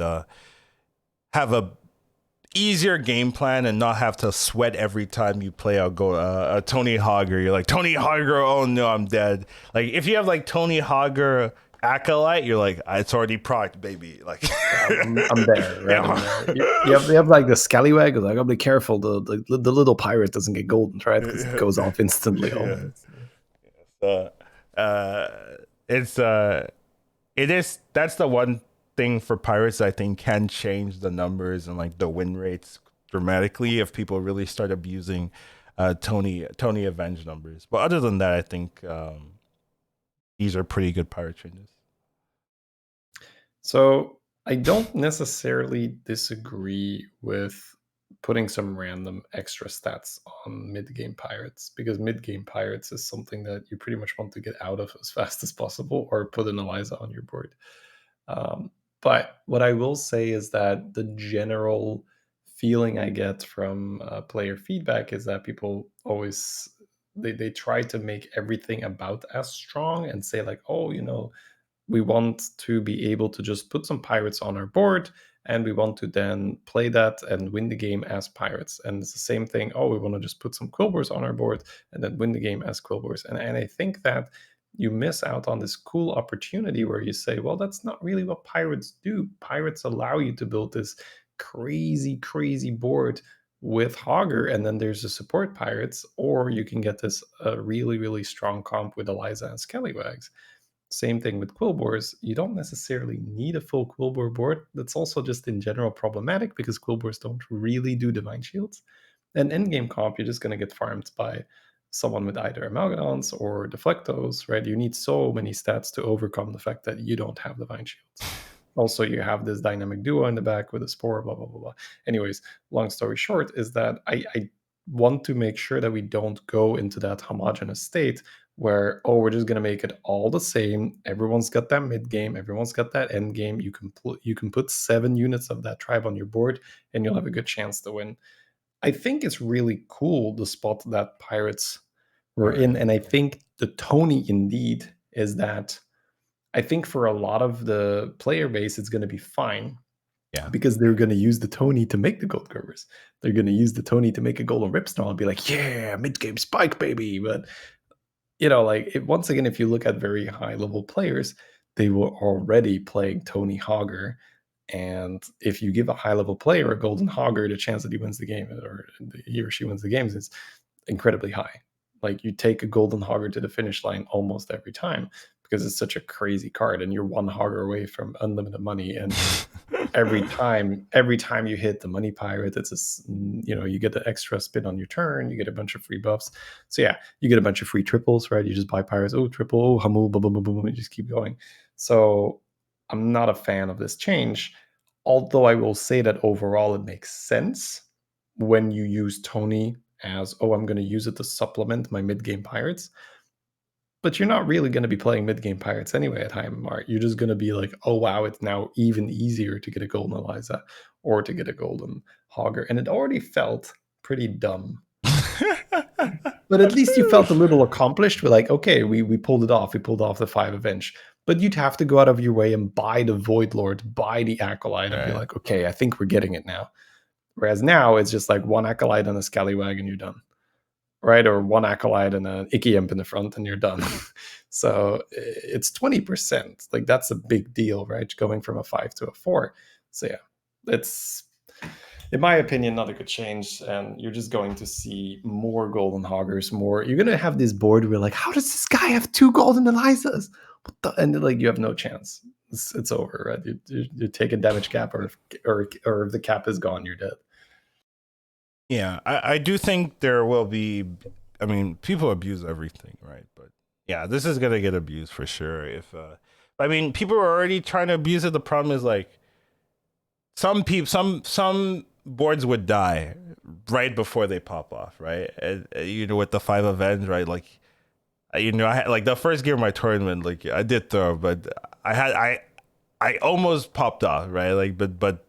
have a easier game plan and not have to sweat every time you play a Tony Hogger. You're like, Tony Hogger, oh no, I'm dead. Like if you have like Tony Hogger Acolyte, you're like, it's already procced, baby. Like I'm there, right? I'm there. You have like the scallywag. Like, I'll be careful. The little pirate doesn't get golden, right? Because it goes off instantly. Yeah. Almost. Uh, it's it is that's the one thing for pirates I think can change the numbers and like the win rates dramatically if people really start abusing Tony Avenge numbers. But other than that, I think these are pretty good pirate changes. So I don't necessarily disagree with putting some random extra stats on mid-game pirates, because mid-game pirates is something that you pretty much want to get out of as fast as possible, or put an Eliza on your board. But what I will say is that the general feeling I get from player feedback is that people always they try to make everything about as strong and say like, oh, we want to be able to just put some pirates on our board, and we want to then play that and win the game as pirates. And it's the same thing. Oh, we want to just put some quilbers on our board and then win the game as quilbers. And I think that you miss out on this cool opportunity where you say, well, that's not really what pirates do. Pirates allow you to build this crazy, crazy board with Hogger, and then there's the support pirates, or you can get this really, really strong comp with Eliza and Scallywags. Same thing with quilbors. You don't necessarily need a full quilbor board. That's also just in general problematic because quilbors don't really do divine shields. And endgame comp, you're just going to get farmed by someone with either Amalgadons or Deflectos, right? You need so many stats to overcome the fact that you don't have divine shields. Also, you have this dynamic duo in the back with a spore, blah, blah, blah, blah. Anyways, long story short is that I want to make sure that we don't go into that homogenous state where, oh, we're just going to make it all the same. Everyone's got that mid game. Everyone's got that end game. You can put 7 units of that tribe on your board and you'll have a good chance to win. I think it's really cool, the spot that Pirates were in. And I think the Tony indeed is that I think for a lot of the player base, it's going to be fine. Yeah. Because they're going to use the Tony to make the gold covers. They're going to use the Tony to make a golden ripsnarl and be like, yeah, mid game spike, baby. But once again, if you look at very high level players, they were already playing Tony Hogger. And if you give a high level player a golden Hogger, the chance that he wins the game or he or she wins the games is incredibly high. Like, you take a golden Hogger to the finish line almost every time because it's such a crazy card, and you're one Hogger away from unlimited money. And every time you hit the money pirate, it's you get the extra spin on your turn, you get a bunch of free buffs. So yeah, you get a bunch of free triples, right? You just buy pirates, oh, triple, oh, Hamul, boom, boom, boom, boom, and just keep going. So I'm not a fan of this change, although I will say that overall it makes sense when you use Tony as, oh, I'm going to use it to supplement my mid-game pirates. But you're not really going to be playing mid-game pirates anyway at high MMR. You're just going to be like, oh, wow, it's now even easier to get a golden Eliza or to get a golden Hogger. And it already felt pretty dumb. But at least you felt a little accomplished. We're like, okay, we pulled it off. We pulled off the 5 Avenge. But you'd have to go out of your way and buy the Void Lord, buy the Acolyte, and be like, okay, I think we're getting it now. Whereas now it's just like one Acolyte and a Scallywag and you're done. Right? Or one Acolyte and an Icky Imp in the front and you're done. So it's 20%. Like, that's a big deal, right? Going from a 5 to a 4. So yeah, it's, in my opinion, not a good change. And you're just going to see more golden Hoggers, you're going to have this board where like, how does this guy have 2 golden Elizas? And like, you have no chance. It's over, right? You take a damage cap, or if the cap is gone, you're dead. Yeah, I do think there will be. I mean, people abuse everything, right? But yeah, this is gonna get abused for sure. If people are already trying to abuse it. The problem is like, some boards would die right before they pop off, right? And with the 5 events, right? Like, I had like the first game of my tournament, like I did throw, but I almost popped off, right? Like, but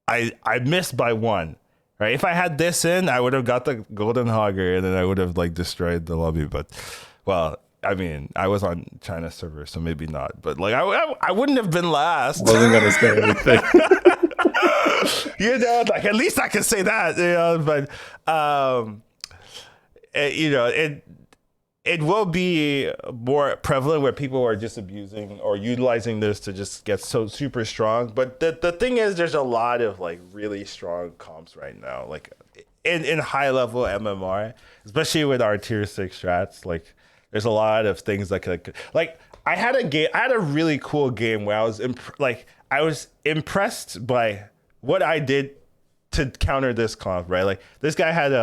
I missed by one, right? If I had this in, I would have got the golden hogger, and then I would have like destroyed the lobby. But, well, I mean, I was on China server, so maybe not. But like, I wouldn't have been last. Wasn't gonna say anything. Like at least I can say that. But it will be more prevalent where people are just abusing or utilizing this to just get so super strong. But the thing is, there's a lot of like really strong comps right now, like in high level MMR, especially with our tier 6 strats. Like there's a lot of things that could, like I had a really cool game where I was impressed by what I did to counter this comp, right? Like this guy had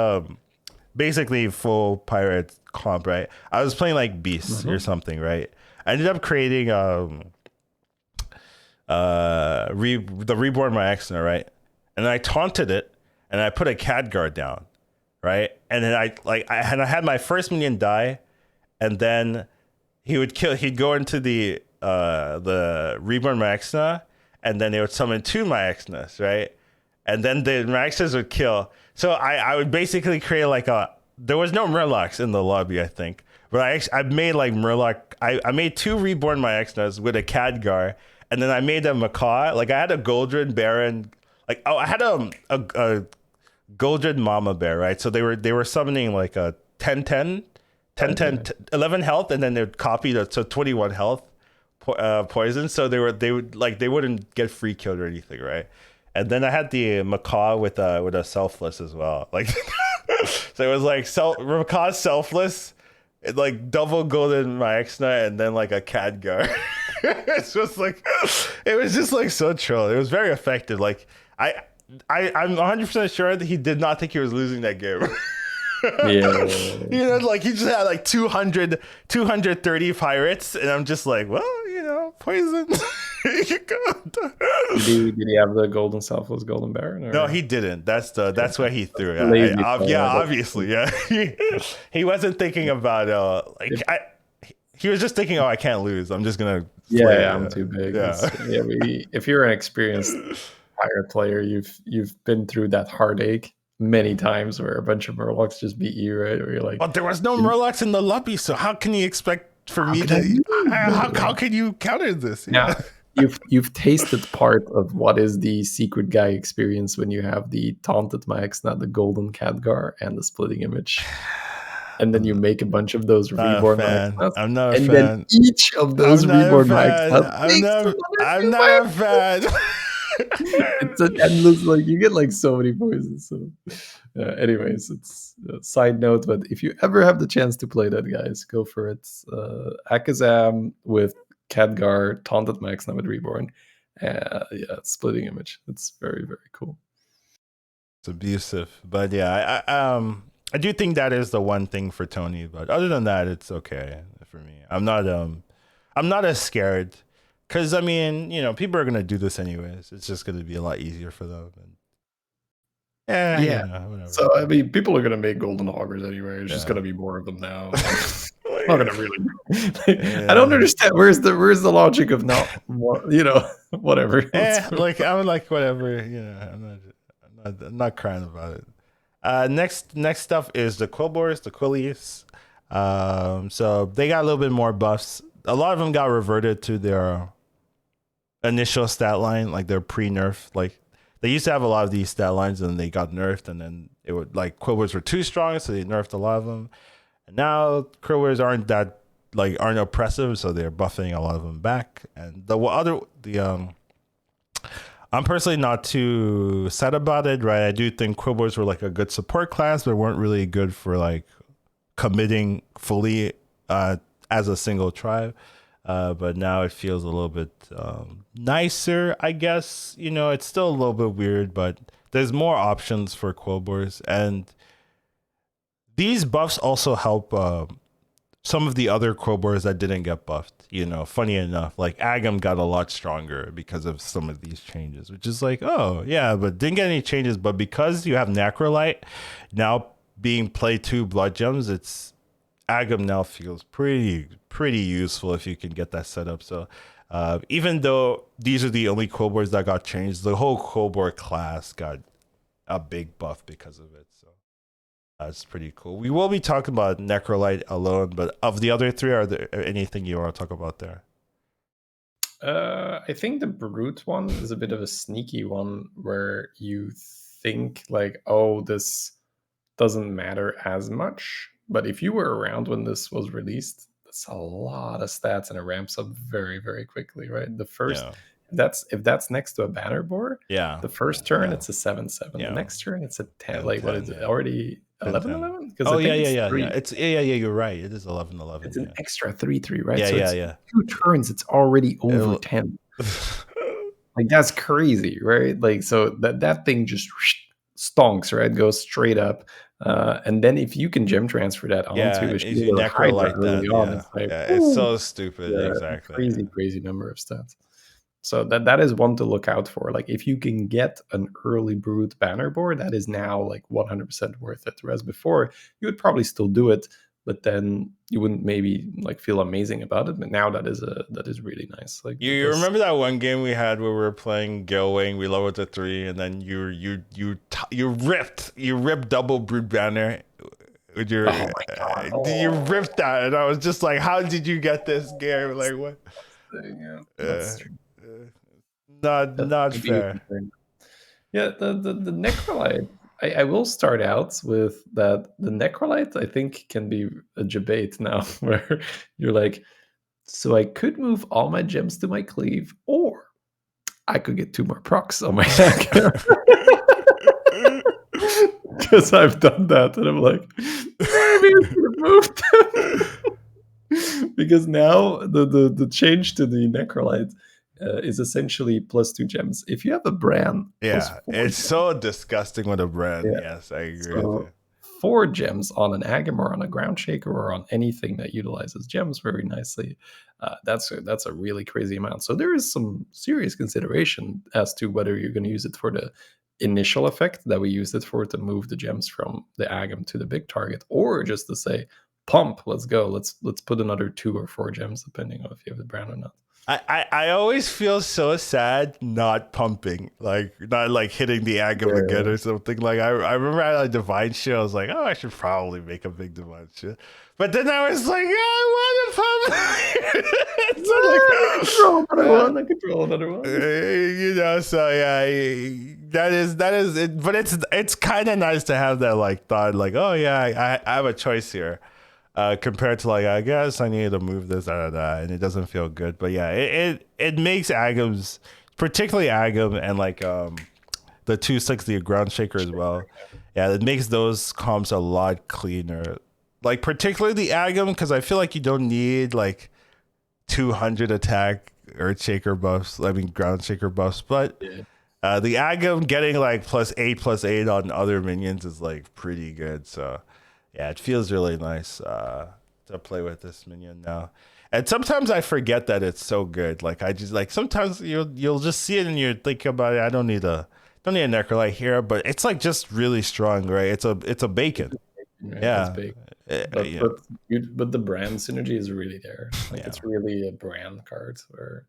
basically full pirate comp, right? I was playing like beasts or something, right? I ended up creating the reborn my Exna, right? And I taunted it and I put a CAD guard down, right? And then I had my first minion die, and then he'd go into the reborn my Exna, and then they would summon 2 my Exnas, right? And then the Maxes would kill. So I would basically create like there was no Murlocs in the lobby, I think. But I made like Murloc. I made 2 reborn my Exnas with a Khadgar, and then I made a Macaw. Like I had a Goldred Baron. Like I had a Goldred Mama Bear, right? So they were summoning like a 10, 11 health, and then they'd copy the 21 health poison. So they wouldn't get free killed or anything, right? And then I had the Macaw with a selfless as well. Like, so it was like Macaw selfless, like double golden Myexna, and then like a Khadgar. It's just like, it was just like so chill. It was very effective. Like I'm 100% sure that he did not think he was losing that game. Yeah. Like he just had like 230 pirates, and I'm just like, well, poison. Did he have the golden selfless golden baron? Or? No, he didn't. That's why he threw it. Obviously, yeah. He wasn't thinking about he was just thinking, oh, I can't lose. I'm just gonna. I'm too big. If you're an experienced pirate player, you've been through that heartache many times where a bunch of Murlocs just beat you, right? Where you're like, but there was no Murlocs in the lobby, so how can you expect for me to? How can you counter this? Yeah. You've tasted part of what is the secret guy experience when you have the taunted Myexna, the golden Khadgar, and the splitting image. And then you make a bunch of those reborn Myexnas. I'm not a fan. And then each of those reborn Myexnas. I'm not a fan. It's an endless, like you get like so many poisons. So anyways, it's a side note, but if you ever have the chance to play that, guys, go for it. Akazam with Khadgar, taunted Myexna with reborn. Splitting image. It's very, very cool. It's abusive, but yeah, I do think that is the one thing for Tony. But other than that, it's okay for me. I'm not as scared, because I mean, people are gonna do this anyways. It's just gonna be a lot easier for them. And whatever. So I mean, people are gonna make golden hoggers anyway. It's just gonna be more of them now. I'm not gonna really. I don't understand. Where's the logic of not more? Whatever. I'm like whatever. I'm not crying about it. Next stuff is the Quillbores, the Quillies. So they got a little bit more buffs. A lot of them got reverted to their initial stat line, like their pre-nerf. Like they used to have a lot of these stat lines, and they got nerfed, and then it would like Quillbores were too strong, so they nerfed a lot of them. And now Quillbores aren't oppressive, so they're buffing a lot of them back. And I'm personally not too sad about it, right? I do think Quillbores were like a good support class, but weren't really good for like committing fully as a single tribe. But now it feels a little bit nicer, I guess. It's still a little bit weird, but there's more options for Quillbores, and these buffs also help some of the other crowbars that didn't get buffed. Funny enough, like Agam got a lot stronger because of some of these changes, which is like, oh yeah, but didn't get any changes. But because you have Necrolite now being play 2 blood gems, it's Agam now feels pretty useful if you can get that set up. So even though these are the only crowbars that got changed, the whole crowbar class got a big buff because of it. So that's pretty cool. We will be talking about Necrolite alone, but of the other 3, are there anything you want to talk about there? I think the brute one is a bit of a sneaky one where you think like, oh, this doesn't matter as much. But if you were around when this was released, that's a lot of stats and it ramps up very, very quickly, right? The first, Yeah. if that's next to a banner board, Yeah. the first turn Yeah. it's a 7/7. Yeah. The next turn it's a 10. And Like what 10, is it? yeah. Already 10, 11/11? Because Oh I yeah, think yeah, it's yeah, three. yeah. Yeah, you're right. It is 11/11. It's an Yeah. extra 3/3, right? Yeah, So yeah, it's yeah. 2 turns. It's already over 10. Like that's crazy, right? Like so that thing just stonks, right? Goes straight up. And then if you can gem transfer that Yeah, onto a if you shield or Hydra Necrolite early that, on, yeah. it's like, Yeah, it's whoo, so stupid. yeah, Exactly. crazy, crazy number of stats. So that is one to look out for. Like if you can get an early brute banner board, that is now like 100% worth it. Whereas before, you would probably still do it, but then you wouldn't maybe like feel amazing about it. But now that is really nice. Like You remember that one game we had where we were playing Gilwing, we lowered to 3, and then you ripped double brood banner with your oh my god, you ripped that, and I was just like, how did you get this game? Like what? yeah, Uh, that's true. uh, not Maybe you fair. can turn. Yeah, the necrolite. I will start out with that. The necrolite, I think, can be a debate now, where you're like, so I could move all my gems to my cleave, or I could get 2 more procs on my deck. Because I've done that, and I'm like, maybe I should have moved them. Because now the change to the necrolite is essentially +2 gems. If you have a brand, Yeah, +4 it's gems. so disgusting with a brand. Yeah. Yes, I agree with So you. 4 gems on an Agam or on a ground shaker or on anything that utilizes gems very nicely. That's a really crazy amount. So there is some serious consideration as to whether you're going to use it for the initial effect that we used it for to move the gems from the Agam to the big target, or just to say, pump, let's go, let's put another 2 or 4 gems depending on if you have the brand or not. I always feel so sad not pumping, like not like hitting the Agam again Yeah. or something. Like I remember I had a divine shit. I was like, oh, I should probably make a big divine shit. But then I was like, yeah, I want to pump. So I could draw another like, one. I could draw another one. so yeah, that is it. But it's kind of nice to have that like thought, like, oh yeah, I have a choice here. Compared to like, I guess I need to move this, and it doesn't feel good. But yeah, it makes Agams, particularly Agam and like the 260 ground shaker as well. Yeah, it makes those comps a lot cleaner. Like particularly the Agam, because I feel like you don't need like 200 attack earth shaker buffs. I mean ground shaker buffs, but Yeah. the Agam getting like +8/+8 on other minions is like pretty good. So yeah, it feels really nice to play with this minion now. And sometimes I forget that it's so good. Like I just like sometimes you'll just see it and you're thinking about it. I don't need a necrolite here, but it's like just really strong, right? It's a bacon. Right? It's Yeah. big. But Yeah. but the brand synergy is really there. Like Yeah. it's really a brand card where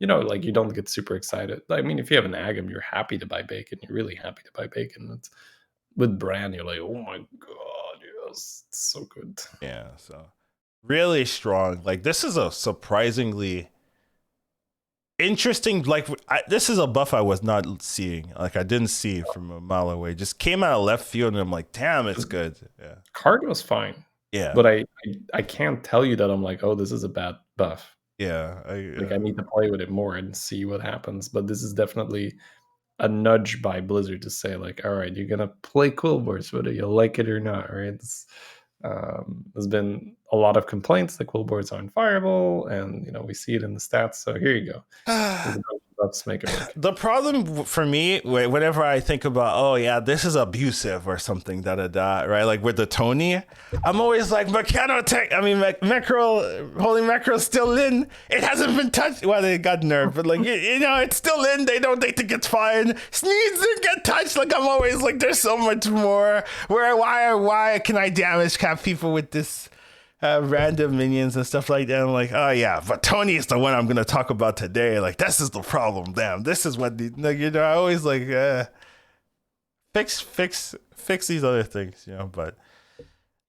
like you don't get super excited. I mean, if you have an Agam, you're happy to buy bacon. You're really happy to buy bacon. It's, with brand, you're like, oh my god, yes, it's so good. Yeah. So really strong. Like this is a surprisingly interesting, like this is a buff I was not seeing, like I didn't see from a mile away, just came out of left field and I'm like, damn, it's good. Yeah. Card was fine, Yeah. but I can't tell you that I'm like, oh, this is a bad buff. Yeah. Like I need to play with it more and see what happens. But this is definitely a nudge by Blizzard to say like, all right, you're gonna play Cool Boards whether you like it or not, right? There's been a lot of complaints that Cool Boards aren't fireable, and we see it in the stats. So here you go. There's a bunch let's make it work. The problem for me, whenever I think about, oh yeah, this is abusive or something, da da da, right? Like with the Tony, I'm always like, Mechanotech. I mean, Mackerel, Holy Mackerel's still in. It hasn't been touched. Well, they got nerfed, but like you know, it's still in. They think it's fine. Sneeze didn't get touched. Like I'm always like, there's so much more. Why can I damage cap people with this? Random minions and stuff like that. I'm like, oh yeah, but Tony is the one I'm gonna talk about today. Like, this is the problem. Damn, this is what like, you know. I always like fix these other things, you know. But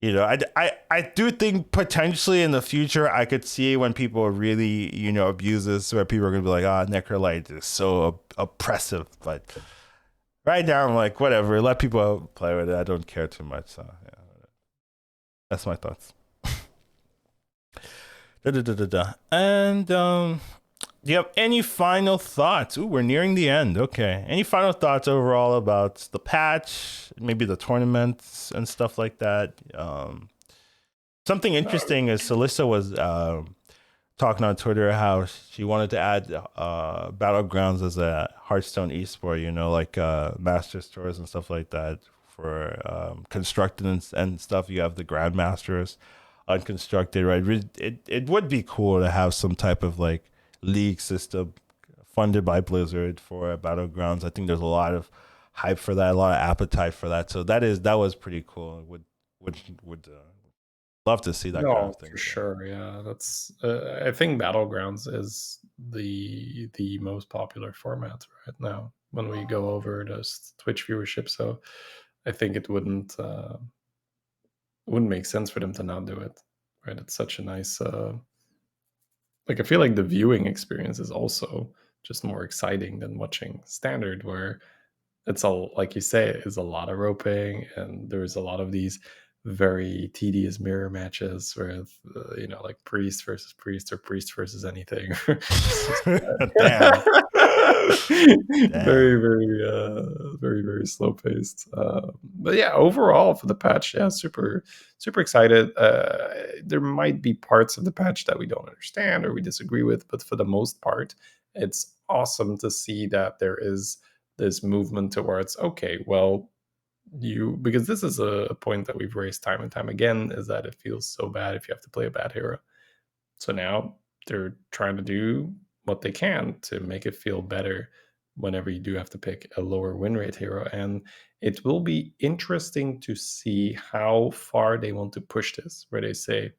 you know, I do think potentially in the future I could see when people really, you know, abuse this, where people are gonna be like, oh, Necrolite is so oppressive. But right now I'm like, whatever, let people play with it. I don't care too much. So yeah, that's my thoughts. And do you have any final thoughts? Ooh, we're nearing the end. Okay. Any final thoughts overall about the patch, maybe the tournaments and stuff like that? Something interesting is Celissa was talking on Twitter how she wanted to add Battlegrounds as a Hearthstone esport, you know, like master stores and stuff like that for constructed and stuff. You have the Grandmasters unconstructed, right? It would be cool to have some type of like league system funded by Blizzard for Battlegrounds. I think there's a lot of hype for that, a lot of appetite for that. So that was pretty cool. Would love to see that kind No, of thing. for sure. Yeah, that's. I think Battlegrounds is the most popular format right now when we go over this Twitch viewership. So I think it wouldn't make sense for them to not do it. Right? It's such a nice. Like I feel like the viewing experience is also just more exciting than watching standard, where it's all like you say, is a lot of roping, and there's a lot of these very tedious mirror matches with you know, like priest versus priest or priest versus anything. Damn. Very very slow paced, but yeah, overall for the patch, yeah, super excited. There might be parts of the patch that we don't understand or we disagree with, but for the most part it's awesome to see that there is this movement towards, okay, well, because this is a point that we've raised time and time again, is that it feels so bad if you have to play a bad hero. So now they're trying to do what they can to make it feel better whenever you do have to pick a lower win rate hero. And it will be interesting to see how far they want to push this, where they say,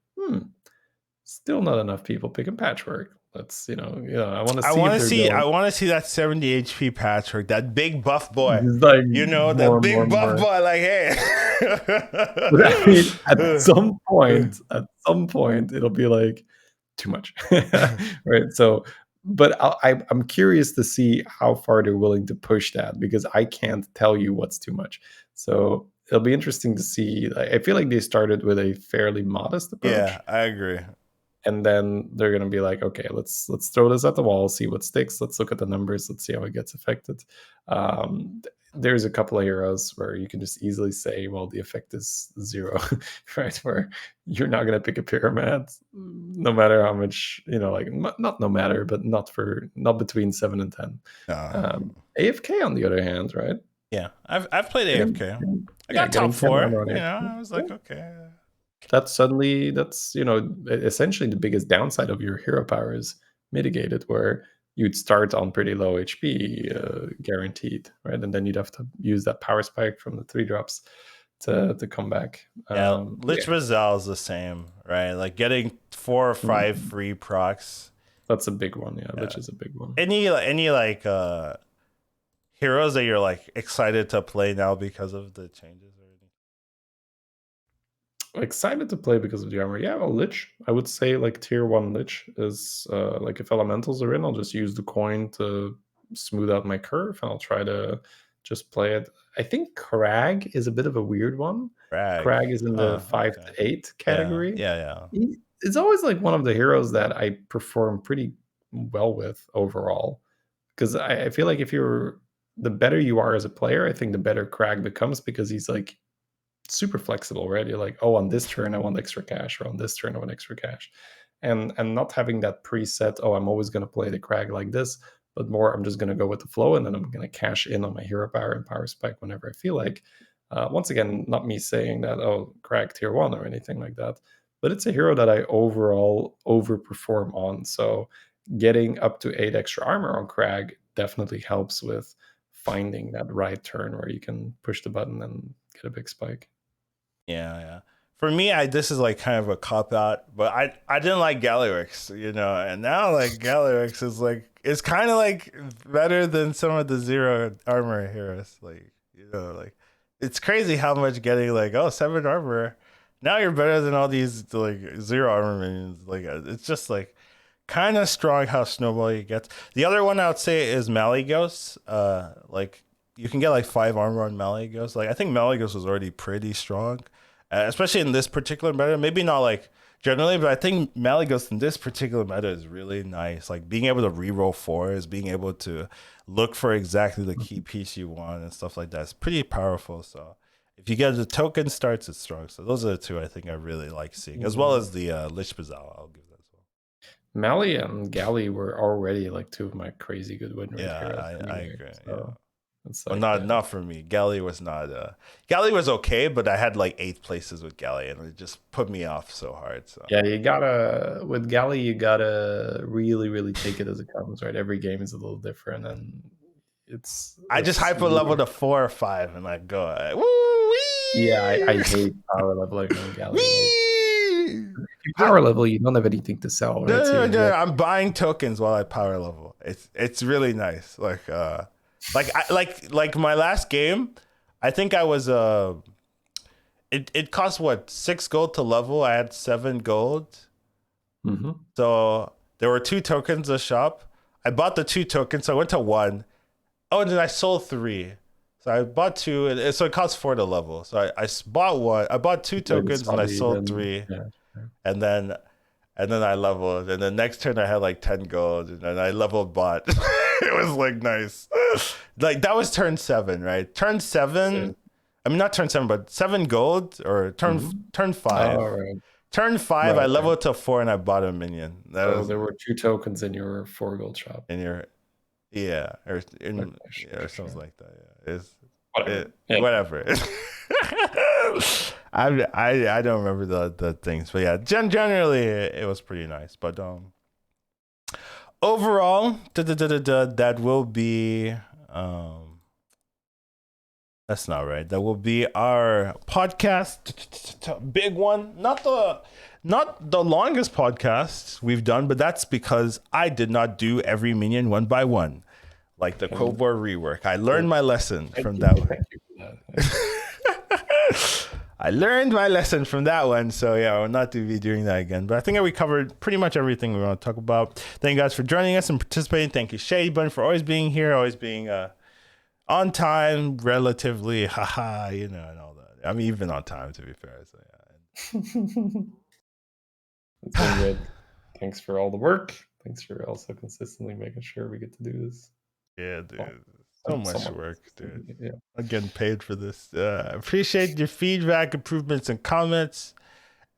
still not enough people picking patchwork. Let's, I want to see if they're going. I want to see that 70 HP Patchwork, that big buff boy. It's like You know, more, that big buff boy. Like, hey. But I mean, at some point, it'll be like too much, right? So, but I'm curious to see how far they're willing to push that, because I can't tell you what's too much. So it'll be interesting to see. I feel like they started with a fairly modest approach. Yeah, I agree. And then they're going to be like, okay, let's throw this at the wall, see what sticks. Let's look at the numbers. Let's see how it gets affected. There's a couple of heroes where you can just easily say, well, the effect is 0, right? Where you're not going to pick a pyramid, no matter how much, like not no matter, but not between 7 and 10. AFK on the other hand, right? Yeah, I've played AFK. I got top 4. I was like, okay. That's essentially the biggest downside of your hero power is mitigated, where you'd start on pretty low HP, guaranteed, right? And then you'd have to use that power spike from the 3 drops to come back. Yeah, Lich Rizal is the same, right? Like getting 4 or 5 free procs. That's a big one. Yeah, Lich is a big one. Any like heroes that you're like excited to play now because of the changes? Excited to play because of the armor. Yeah, well, Lich. I would say like tier 1 Lich is like, if elementals are in, I'll just use the coin to smooth out my curve, and I'll try to just play it. I think Crag is a bit of a weird one. Crag is in the 5 to 8 category. Yeah. It's always like one of the heroes that I perform pretty well with overall, because I feel like the better you are as a player, I think the better Crag becomes, because he's like super flexible, right? You're like, oh, on this turn I want extra cash, or on this turn I want extra cash, and not having that preset, oh, I'm always going to play the Crag like this, but more I'm just going to go with the flow, and then I'm going to cash in on my hero power and power spike whenever I feel like. Once again, not me saying that, oh, Crag tier 1 or anything like that, but it's a hero that I overall overperform on. So getting up to 8 extra armor on Crag definitely helps with finding that right turn where you can push the button and get a big spike. Yeah. For me, this is like kind of a cop out, but I didn't like Galliwix, and now like Galliwix is like it's kind of like better than some of the 0 armor heroes, like like it's crazy how much getting like 7 armor, now you're better than all these like 0 armor minions. Like it's just like kind of strong how snowball gets. The other one I would say is Malygos. Like you can get like 5 armor on Malygos. Like I think Malygos was already pretty strong, especially in this particular meta. Maybe not like generally, but I think Malygos in this particular meta is really nice. Like being able to reroll 4s, being able to look for exactly the key piece you want and stuff like that. It's pretty powerful. So if you get the token starts, it's strong. So those are the 2 I think I really like seeing, as well as the Lich Bazal. I'll give that as well. Mally and Galley were already like 2 of my crazy good win rate heroes. I agree. So it's well, like, not for me. Galley was not. Galley was okay, but I had like 8th places with Galley, and it just put me off so hard. So yeah, you gotta with Galley, you gotta really take it as it comes, right? Every game is a little different, and I just hyper level to 4 or 5, and I go. Yeah, I hate power leveling on Galley. If you power level, you don't have anything to sell, right? No, I'm buying tokens while I power level. It's really nice. Like my last game, I think I was it cost what 6 gold to level. I had 7 gold. Mm-hmm. So there were 2 tokens a shop. I bought the 2 tokens, so I went to 1. Oh, and then I sold 3. So I bought 2, so it cost 4 to level. So I bought 1. I bought 2 tokens and I sold 3. Yeah, sure. And then I leveled. And the next turn I had like 10 gold, and then I leveled bot. It was like nice. Like that was turn 7, right? Turn 7. Yeah. I mean, not turn 7, but 7 gold or turn 5. Oh, right. Turn 5, right, I leveled to 4 and I bought a minion. So there were 2 tokens in your 4 gold shop. In your, or something like that. Yeah, whatever. I don't remember the things, but yeah, generally it was pretty nice. But overall, that will be that's not right. That will be our podcast, big one. Not the longest podcast we've done, but that's because I did not do every minion one by one, like the Cold War rework. I learned my lesson from that one. Thank you for that. I learned my lesson from that one, so yeah, I will not be doing that again. But I think we covered pretty much everything we want to talk about. Thank you guys for joining us and participating. Thank you, Shady Bun, for always being here, always being on time, relatively, and all that. I mean, you've been on time, to be fair. So yeah. It's been good. Thanks for all the work. Thanks for also consistently making sure we get to do this. Yeah, dude. So much work, dude. Yeah. I'm getting paid for this. Appreciate your feedback, improvements, and comments.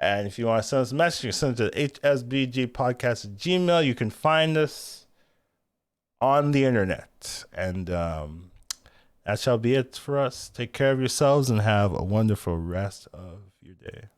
And if you want to send us a message, you can send it to hsbgpodcast@gmail.com. You can find us on the internet. And that shall be it for us. Take care of yourselves and have a wonderful rest of your day.